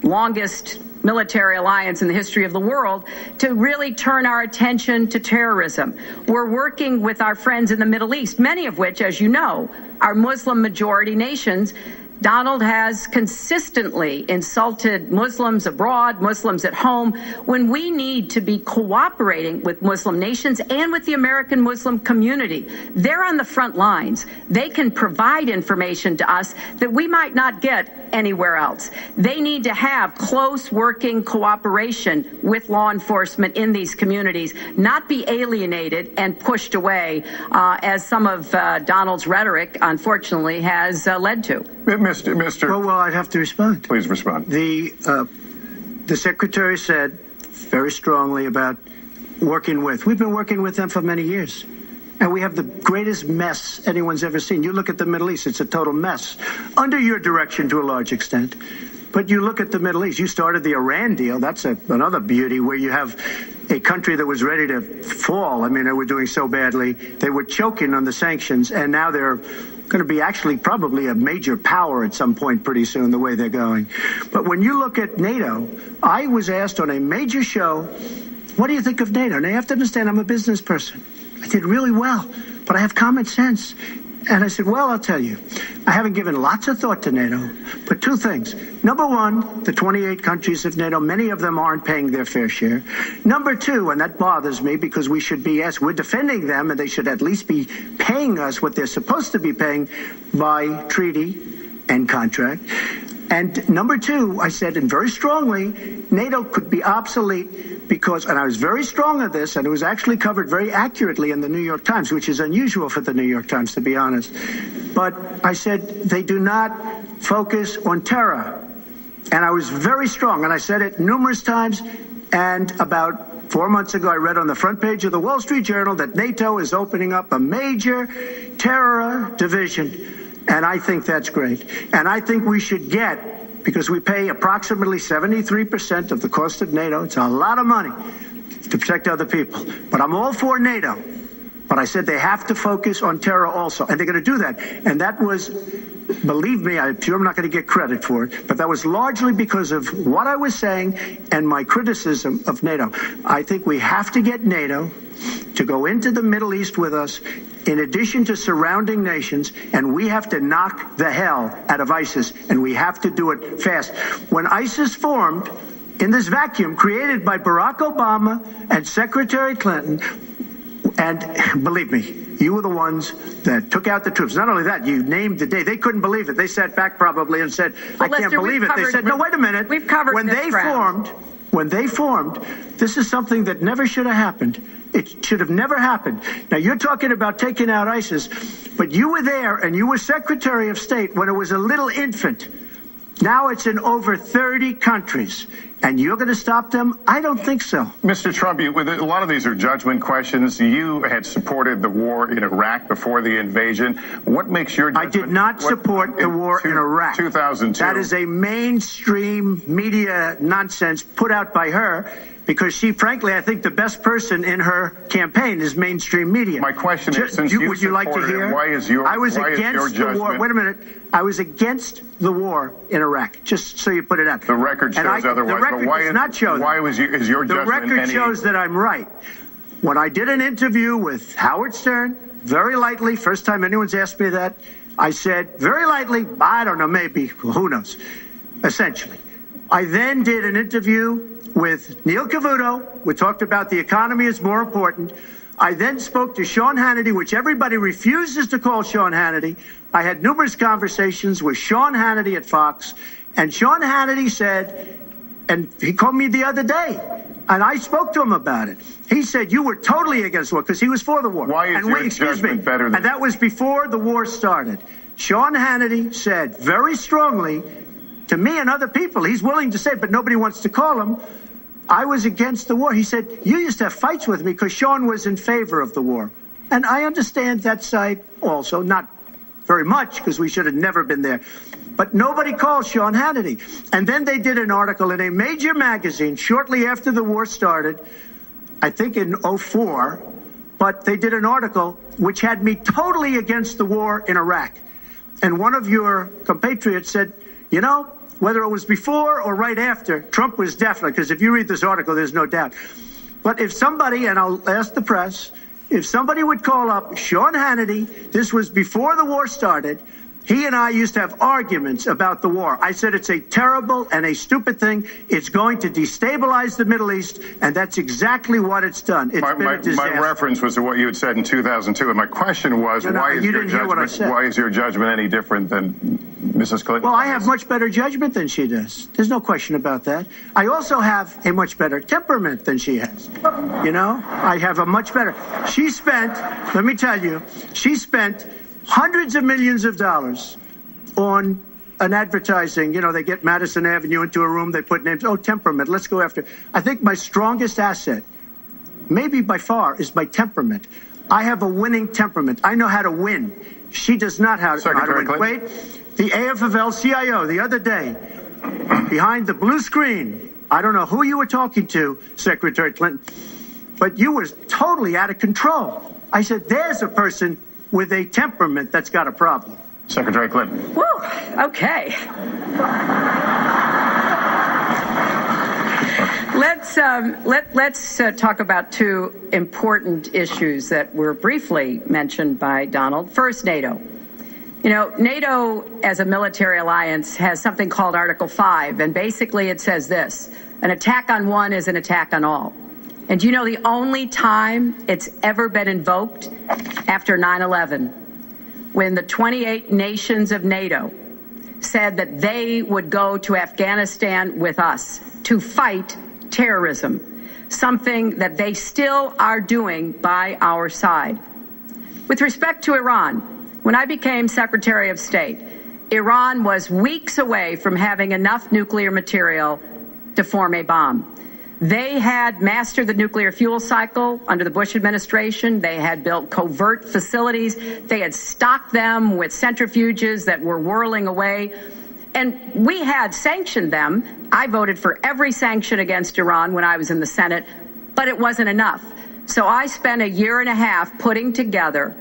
longest military alliance in the history of the world, to really turn our attention to terrorism. We're working with our friends in the Middle East, many of which, as you know, are Muslim majority nations. Donald has consistently insulted Muslims abroad, Muslims at home, when we need to be cooperating with Muslim nations and with the American Muslim community. They're on the front lines. They can provide information to us that we might not get anywhere else. They need to have close working cooperation with law enforcement in these communities, not be alienated and pushed away, as some of Donald's rhetoric, unfortunately, has led to. Mr. Well, I'd have to respond. Please respond. The secretary said very strongly about working with. We've been working with them for many years. And we have the greatest mess anyone's ever seen. You look at the Middle East, it's a total mess. Under your direction to a large extent. But you look at the Middle East, you started the Iran deal. That's another beauty, where you have a country that was ready to fall. I mean, they were doing so badly. They were choking on the sanctions, and now they're going to be actually probably a major power at some point pretty soon, the way they're going. But when you look at NATO, I was asked on a major show, what do you think of NATO? And you have to understand, I'm a business person. I did really well, but I have common sense. And I said, well, I'll tell you, I haven't given lots of thought to NATO, but two things. Number one, the 28 countries of NATO, many of them aren't paying their fair share. Number two, and that bothers me because we should be, yes, we're defending them, and they should at least be paying us what they're supposed to be paying by treaty and contract. And number two, I said, and very strongly, NATO could be obsolete because, and I was very strong on this, and it was actually covered very accurately in the New York Times, which is unusual for the New York Times, to be honest. But I said, they do not focus on terror. And I was very strong, and I said it numerous times. And about 4 months ago, I read on the front page of the Wall Street Journal that NATO is opening up a major terror division. And I think that's great. And I think we should get, because we pay approximately 73% of the cost of NATO. It's a lot of money to protect other people. But I'm all for NATO. But I said they have to focus on terror also. And they're going to do that. And that was, believe me, I'm sure I'm not going to get credit for it, but that was largely because of what I was saying and my criticism of NATO. I think we have to get NATO to go into the Middle East with us, in addition to surrounding nations, and we have to knock the hell out of ISIS, and we have to do it fast. When ISIS formed in this vacuum created by Barack Obama and Secretary Clinton, And believe me, you were the ones that took out the troops. Not only that, you named the day. They couldn't believe it. They sat back probably and said, I can't believe it. They said, no, wait a minute. We've covered when they formed, this is something that never should have happened. It should have never happened. Now, you're talking about taking out ISIS, but you were there and you were Secretary of State when it was a little infant. Now it's in over 30 countries. And you're going to stop them? I don't think so. Mr. Trump, a lot of these are judgment questions. You had supported the war in Iraq before the invasion. What makes your judgment? I did not support the war in Iraq. 2002. That is a mainstream media nonsense put out by her because she, frankly, I think the best person in her campaign is mainstream media. My question is, since would you like to hear? Why is your I was against the war. Wait a minute. I was against the war in Iraq, just so you put it out. The record shows otherwise. The record does not show that. Why is your judgment? The record shows that I'm right. When I did an interview with Howard Stern, very lightly, first time anyone's asked me that, I said, very lightly, I don't know, maybe, who knows, essentially. I then did an interview with Neil Cavuto. We talked about the economy is more important. I then spoke to Sean Hannity, which everybody refuses to call Sean Hannity. I had numerous conversations with Sean Hannity at Fox, and Sean Hannity said, and he called me the other day, and I spoke to him about it. He said, you were totally against war, because he was for the war. Why is your judgment better than... And that was before the war started. Sean Hannity said very strongly to me and other people, he's willing to say, but nobody wants to call him, I was against the war. He said, you used to have fights with me because Sean was in favor of the war. And I understand that side also, not very much because we should have never been there. But nobody called Sean Hannity. And then they did an article in a major magazine shortly after the war started, I think in 2004, but they did an article which had me totally against the war in Iraq. And one of your compatriots said, you know, whether it was before or right after, Trump was definitely, because if you read this article, there's no doubt. But if somebody, and I'll ask the press, if somebody would call up Sean Hannity, this was before the war started, he and I used to have arguments about the war. I said it's a terrible and a stupid thing. It's going to destabilize the Middle East, and that's exactly what it's done. It's been a disaster. My reference was to what you had said in 2002, and my question was, why is your judgment any different than Mrs. Clinton? Well, I have much better judgment than she does. There's no question about that. I also have a much better temperament than she has. You know, I have a much better. She spent, let me tell you, she spent hundreds of millions of dollars on an advertising. You know, they get Madison Avenue into a room, they put names. Oh, temperament, let's go after. I think my strongest asset, maybe by far, is my temperament. I have a winning temperament. I know how to win. She does not know how to win. Wait, the AFL-CIO the other day, behind the blue screen, I don't know who you were talking to, Secretary Clinton, but you were totally out of control. I said, there's a person with a temperament that's got a problem. Secretary Clinton. Woo, okay. Let's talk about two important issues that were briefly mentioned by Donald. First, NATO. You know, NATO as a military alliance has something called Article 5, and basically it says this: an attack on one is an attack on all. And you know the only time it's ever been invoked? After 9/11, when the 28 nations of NATO said that they would go to Afghanistan with us to fight terrorism, something that they still are doing by our side. With respect to Iran, when I became Secretary of State, Iran was weeks away from having enough nuclear material to form a bomb. They had mastered the nuclear fuel cycle under the Bush administration. They had built covert facilities. They had stocked them with centrifuges that were whirling away. And we had sanctioned them. I voted for every sanction against Iran when I was in the Senate, but it wasn't enough. So I spent a year and a half putting together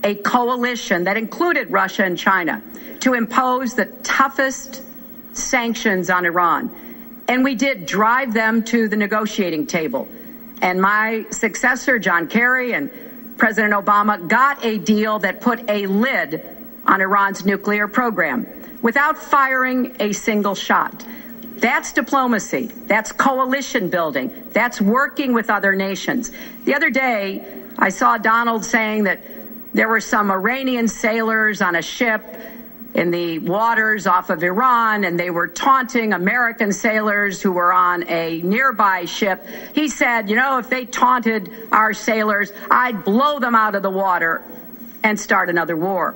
a coalition that included Russia and China to impose the toughest sanctions on Iran. And we did drive them to the negotiating table. And my successor, John Kerry, and President Obama got a deal that put a lid on Iran's nuclear program without firing a single shot. That's diplomacy. That's coalition building. That's working with other nations. The other day, I saw Donald saying that there were some Iranian sailors on a ship in the waters off of Iran, and they were taunting American sailors who were on a nearby ship. He said, if they taunted our sailors, I'd blow them out of the water and start another war.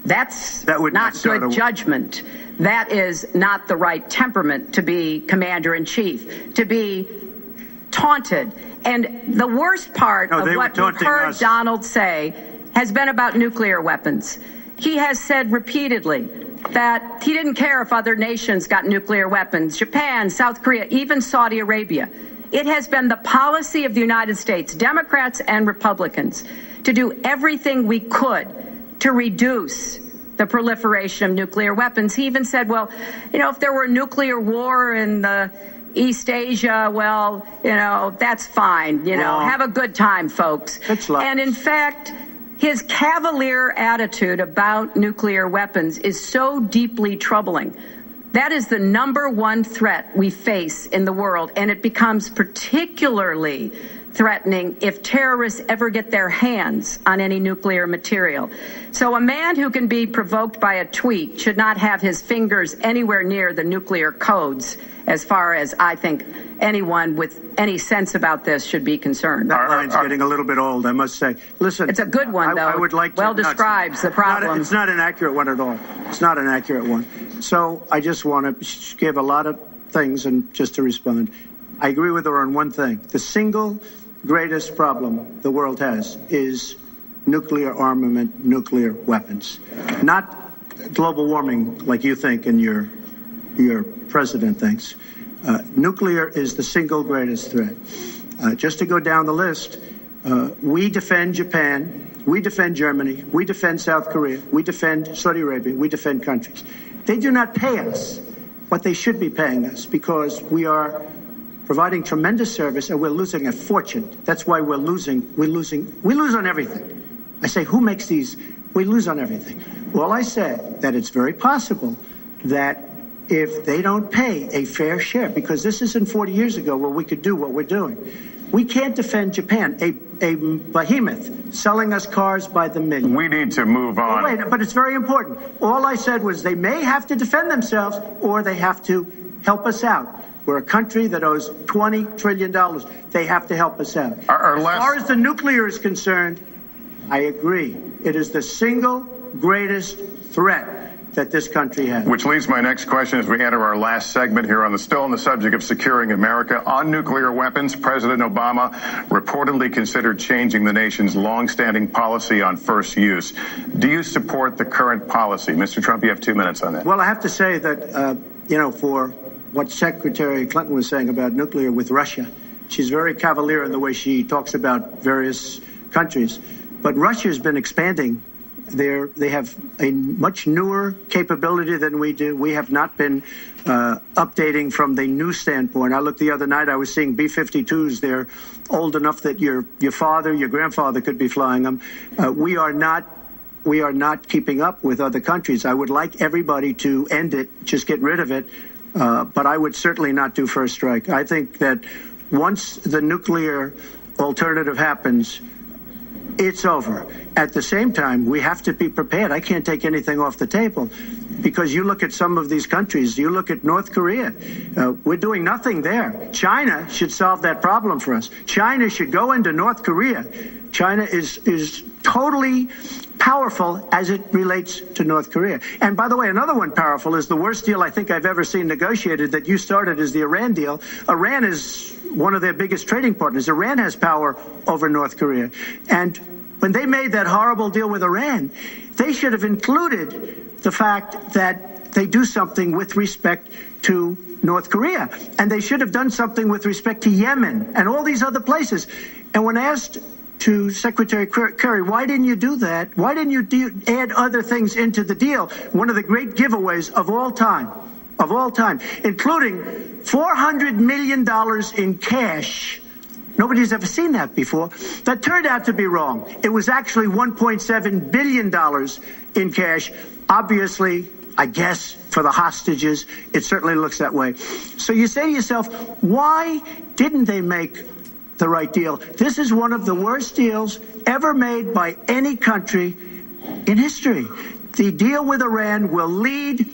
That would not good judgment. That is not the right temperament to be commander-in-chief, to be taunted. And the worst part of what we've heard Donald say has been about nuclear weapons. He has said repeatedly that he didn't care if other nations got nuclear weapons, Japan, South Korea, even Saudi Arabia. It has been the policy of the United States, Democrats and Republicans, to do everything we could to reduce the proliferation of nuclear weapons. He even said, if there were a nuclear war in the East Asia, that's fine. Have a good time, folks. And in fact, his cavalier attitude about nuclear weapons is so deeply troubling. That is the number one threat we face in the world, and it becomes particularly threatening if terrorists ever get their hands on any nuclear material. So a man who can be provoked by a tweet should not have his fingers anywhere near the nuclear codes, as far as I think anyone with any sense about this should be concerned. That line's getting a little bit old, I must say. Listen, it's a good one, though. I would like to, describes the problem. It's not an accurate one at all. It's not an accurate one. So I just want to give a lot of things, and just to respond, I agree with her on one thing. The single greatest problem the world has is nuclear armament, nuclear weapons, not global warming like you think and your president thinks. Nuclear is the single greatest threat. Just to go down the list, we defend Japan, we defend Germany, we defend South Korea, we defend Saudi Arabia, we defend countries. They do not pay us what they should be paying us because we are providing tremendous service and we're losing a fortune. That's why we're losing. We lose on everything. I say, who makes these? We lose on everything. Well, I said that it's very possible that if they don't pay a fair share, because this isn't 40 years ago where we could do what we're doing. We can't defend Japan, a behemoth selling us cars by the million. We need to move on. Wait, but it's very important. All I said was they may have to defend themselves or they have to help us out. We're a country that owes $20 trillion. They have to help us out. As far as the nuclear is concerned, I agree. It is the single greatest threat that this country has. Which leads my next question as we enter our last segment here still on the subject of securing America. On nuclear weapons, President Obama reportedly considered changing the nation's longstanding policy on first use. Do you support the current policy? Mr. Trump, you have 2 minutes on that. Well, I have to say that, for what Secretary Clinton was saying about nuclear with Russia, she's very cavalier in the way she talks about various countries. But Russia has been expanding. They have a much newer capability than we do. We have not been updating from the new standpoint. I looked the other night, I was seeing B-52s. They're old enough that your father, your grandfather could be flying them. We are not keeping up with other countries. I would like everybody to end it, just get rid of it. But I would certainly not do first strike. I think that once the nuclear alternative happens, it's over. At the same time, we have to be prepared. I can't take anything off the table because you look at some of these countries, you look at North Korea, we're doing nothing there. China should solve that problem for us. China should go into North Korea. China is totally powerful as it relates to North Korea. And by the way, another one powerful is the worst deal I think I've ever seen negotiated that you started is the Iran deal. Iran is one of their biggest trading partners. Iran has power over North Korea. And when they made that horrible deal with Iran, they should have included the fact that they do something with respect to North Korea. And they should have done something with respect to Yemen and all these other places. And when asked to Secretary Kerry, why didn't you do that? Why didn't you add other things into the deal? One of the great giveaways of all time, including $400 million in cash. Nobody's ever seen that before. That turned out to be wrong. It was actually $1.7 billion in cash. Obviously, I guess, for the hostages, it certainly looks that way. So you say to yourself, why didn't they make the right deal. This is one of the worst deals ever made by any country in history. The deal with Iran will lead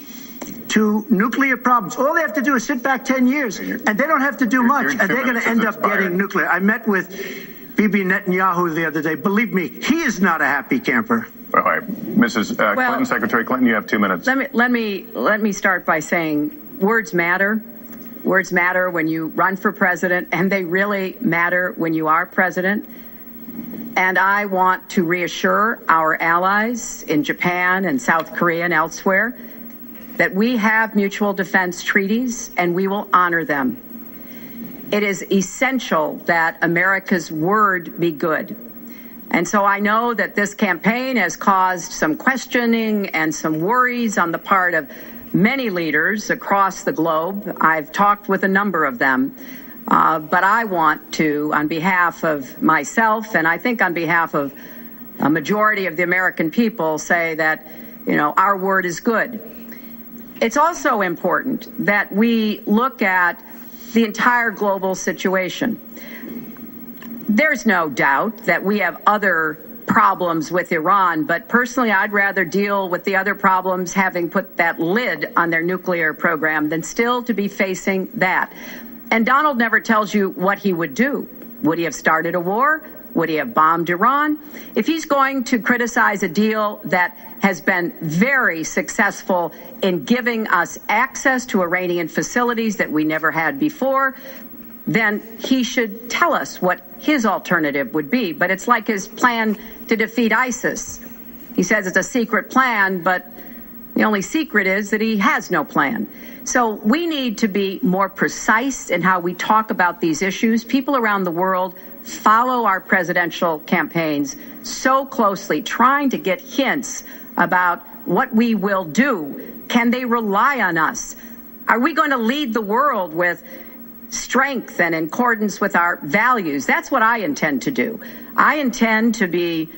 to nuclear problems. All they have to do is sit back 10 years, and they don't have to do much, and they're going to end up getting nuclear. I met with Bibi Netanyahu the other day. Believe me, he is not a happy camper. All right, Mrs. Clinton, Secretary Clinton, you have 2 minutes. Let me start by saying words matter. Words matter when you run for president, and they really matter when you are president. And I want to reassure our allies in Japan and South Korea and elsewhere that we have mutual defense treaties and we will honor them. It is essential that America's word be good. And so I know that this campaign has caused some questioning and some worries on the part of many leaders across the globe. I've talked with a number of them. But I want to, on behalf of myself, and I think on behalf of a majority of the American people, say that, our word is good. It's also important that we look at the entire global situation. There's no doubt that we have other problems with Iran, but personally, I'd rather deal with the other problems having put that lid on their nuclear program than still to be facing that. And Donald never tells you what he would do. Would he have started a war? Would he have bombed Iran? If he's going to criticize a deal that has been very successful in giving us access to Iranian facilities that we never had before, then he should tell us what his alternative would be. But it's like his plan to defeat ISIS. He says it's a secret plan, but the only secret is that he has no plan. So we need to be more precise in how we talk about these issues. People around the world follow our presidential campaigns so closely, trying to get hints about what we will do. Can they rely on us? Are we going to lead the world with strength and in accordance with our values? That's what I intend to do. I intend to be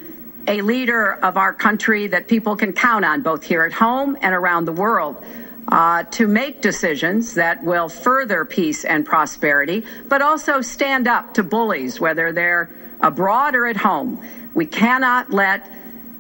a leader of our country that people can count on, both here at home and around the world, to make decisions that will further peace and prosperity, but also stand up to bullies, whether they're abroad or at home. We cannot let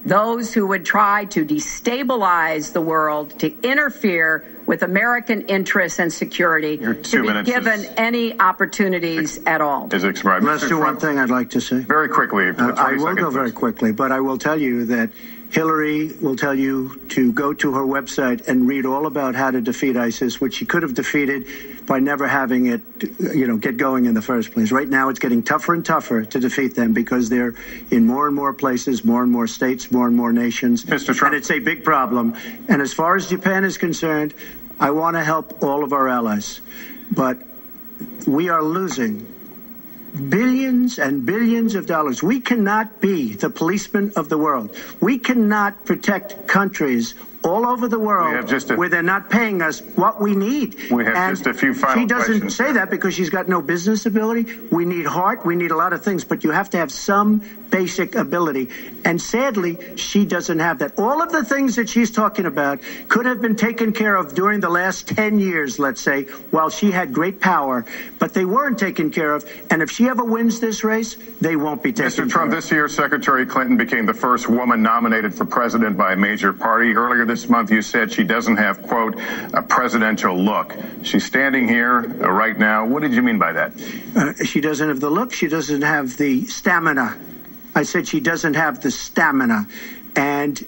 those who would try to destabilize the world, to interfere with American interests and security, to be given any opportunities at all. Is expired. Let's do one thing I'd like to say. Very quickly. I will go very quickly, but I will tell you that Hillary will tell you to go to her website and read all about how to defeat ISIS, which she could have defeated by never having it, get going in the first place. Right now, it's getting tougher and tougher to defeat them because they're in more and more places, more and more states, more and more nations. Mr. Trump. And it's a big problem. And as far as Japan is concerned, I want to help all of our allies. But we are losing billions and billions of dollars. We cannot be the policeman of the world. We cannot protect countries all over the world where they're not paying us what we need. We have just a few final questions. She doesn't say that because she's got no business ability. We need heart. We need a lot of things, but you have to have some basic ability. And sadly, she doesn't have that. All of the things that she's talking about could have been taken care of during the last 10 years, let's say, while she had great power, but they weren't taken care of. And if she ever wins this race, they won't be taken care of. Mr. Trump, this year, Secretary Clinton became the first woman nominated for president by a major party. Earlier this month, you said she doesn't have, quote, a presidential look. She's standing here right now. What did you mean by that? She doesn't have the look. She doesn't have the stamina. I said she doesn't have the stamina. And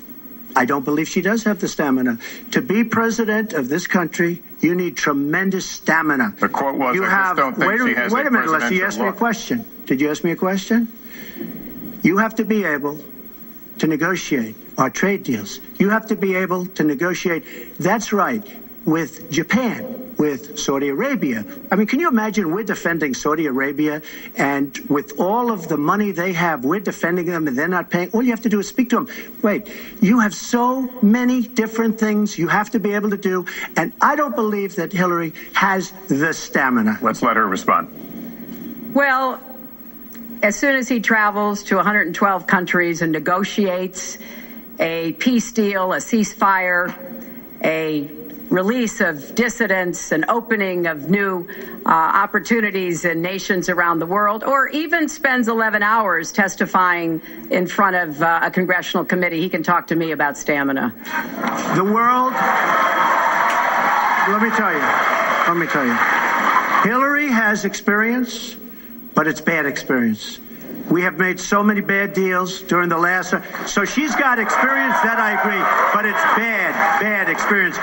I don't believe she does have the stamina. To be president of this country, you need tremendous stamina. The quote was, I just don't think she has a presidential look. Wait a minute, unless you asked me a question. Did you ask me a question? You have to be able to negotiate our trade deals. You have to be able to negotiate, that's right, with Japan, with Saudi Arabia. I mean, can you imagine we're defending Saudi Arabia, and with all of the money they have, we're defending them and they're not paying? All you have to do is speak to them. Wait, you have so many different things you have to be able to do, and I don't believe that Hillary has the stamina. Let's let her respond. Well, as soon as he travels to 112 countries and negotiates a peace deal, a ceasefire, a release of dissidents and opening of new opportunities in nations around the world, or even spends 11 hours testifying in front of a congressional committee, he can talk to me about stamina. The world, let me tell you, Hillary has experience, but it's bad experience. We have made so many bad deals during the last, so she's got experience, that I agree, but it's bad experience.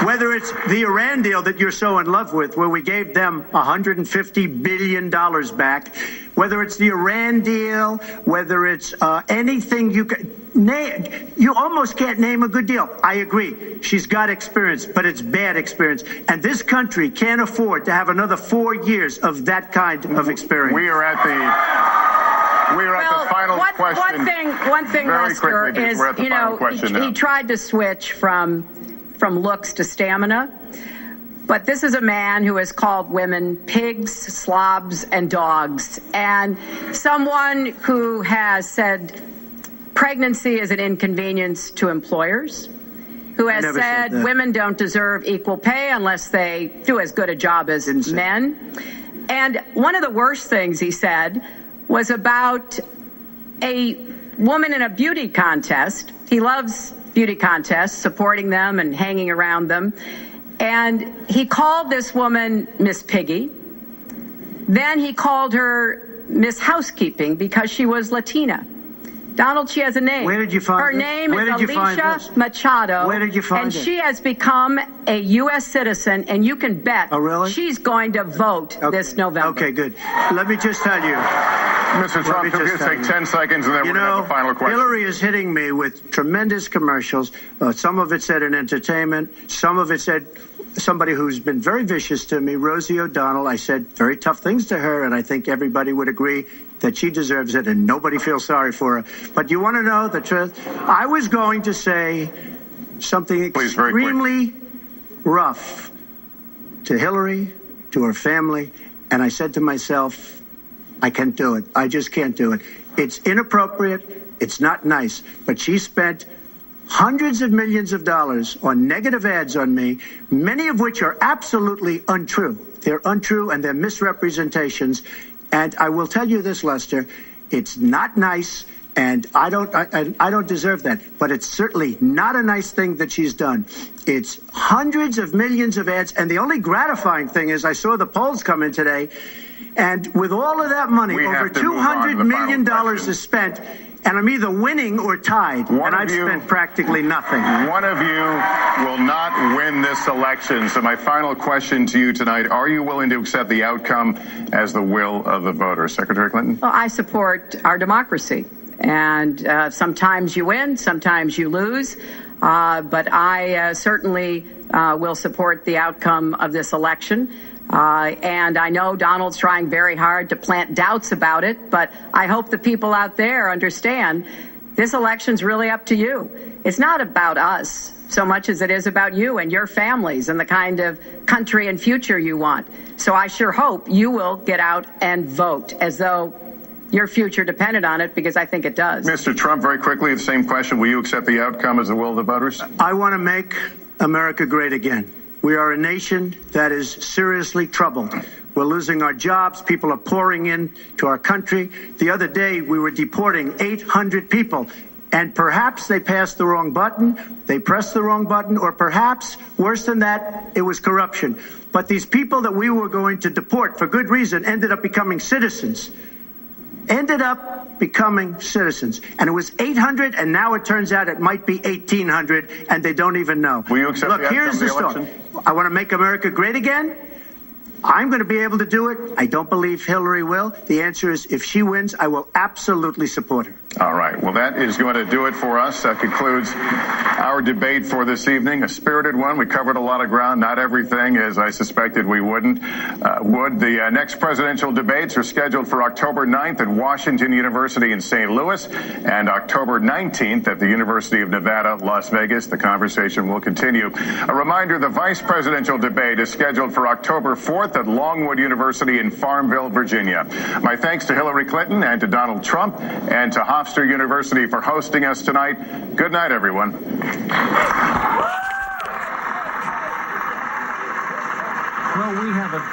Whether it's the Iran deal that you're so in love with, where we gave them $150 billion back, whether it's the Iran deal, whether it's anything you can name, you almost can't name a good deal. I agree. She's got experience, but it's bad experience. And this country can't afford to have another 4 years of that kind of experience. We are at the final question. One thing, Very Lester, quickly, is, we're at the final question now. he tried to switch from looks to stamina. But this is a man who has called women pigs, slobs, and dogs, and someone who has said pregnancy is an inconvenience to employers, who has said women don't deserve equal pay unless they do as good a job as men. And one of the worst things he said was about a woman in a beauty contest. He loves beauty contests, supporting them and hanging around them. And he called this woman Miss Piggy. Then he called her Miss Housekeeping because she was Latina. Donald, she has a name. Where did you find her this? name Where is did you find Alicia this? Machado. Where did you find and it? she has become a U.S. citizen, and you can bet she's going to vote this November. Okay, good. Let me just tell you. Mr. Trump, can you take 10 seconds and then we're going to have the final question? Hillary is hitting me with tremendous commercials. Some of it said in entertainment. Some of it said somebody who's been very vicious to me, Rosie O'Donnell. I said very tough things to her, and I think everybody would agree that she deserves it, and nobody feels sorry for her. But you want to know the truth? I was going to say something extremely rough to Hillary, to her family, and I said to myself, I can't do it. I just can't do it. It's inappropriate. It's not nice. But she spent hundreds of millions of dollars on negative ads on me, many of which are absolutely untrue. They're untrue and they're misrepresentations. And I will tell you this, Lester, it's not nice, and I don't deserve that. But it's certainly not a nice thing that she's done. It's hundreds of millions of ads, and the only gratifying thing is I saw the polls come in today, and with all of that money, over $200 million is spent, and I'm either winning or tied, and I've spent practically nothing. One of you will not win this election. So my final question to you tonight, are you willing to accept the outcome as the will of the voters? Secretary Clinton? Well, I support our democracy. And sometimes you win, sometimes you lose. But I certainly will support the outcome of this election. And I know Donald's trying very hard to plant doubts about it, but I hope the people out there understand this election's really up to you. It's not about us so much as it is about you and your families and the kind of country and future you want. So I sure hope you will get out and vote as though your future depended on it, because I think it does. Mr. Trump, very quickly, the same question. Will you accept the outcome as the will of the voters? I want to make America great again. We are a nation that is seriously troubled. We're losing our jobs. People are pouring into our country. The other day, we were deporting 800 people. And perhaps they passed the wrong button, they pressed the wrong button, or perhaps, worse than that, it was corruption. But these people that we were going to deport for good reason ended up becoming citizens. And it was 800, and now it turns out it might be 1,800, and they don't even know. Will you accept the outcome here's of the the story. election? I want to make America great again. I'm going to be able to do it. I don't believe Hillary will. The answer is, if she wins, I will absolutely support her. All right. Well, that is going to do it for us. That concludes our debate for this evening. A spirited one. We covered a lot of ground. Not everything, as I suspected we would. The next presidential debates are scheduled for October 9th at Washington University in St. Louis and October 19th at the University of Nevada, Las Vegas. The conversation will continue. A reminder, the vice presidential debate is scheduled for October 4th at Longwood University in Farmville, Virginia. My thanks to Hillary Clinton and to Donald Trump and to Hofstra University for hosting us tonight. Good night, everyone. we have a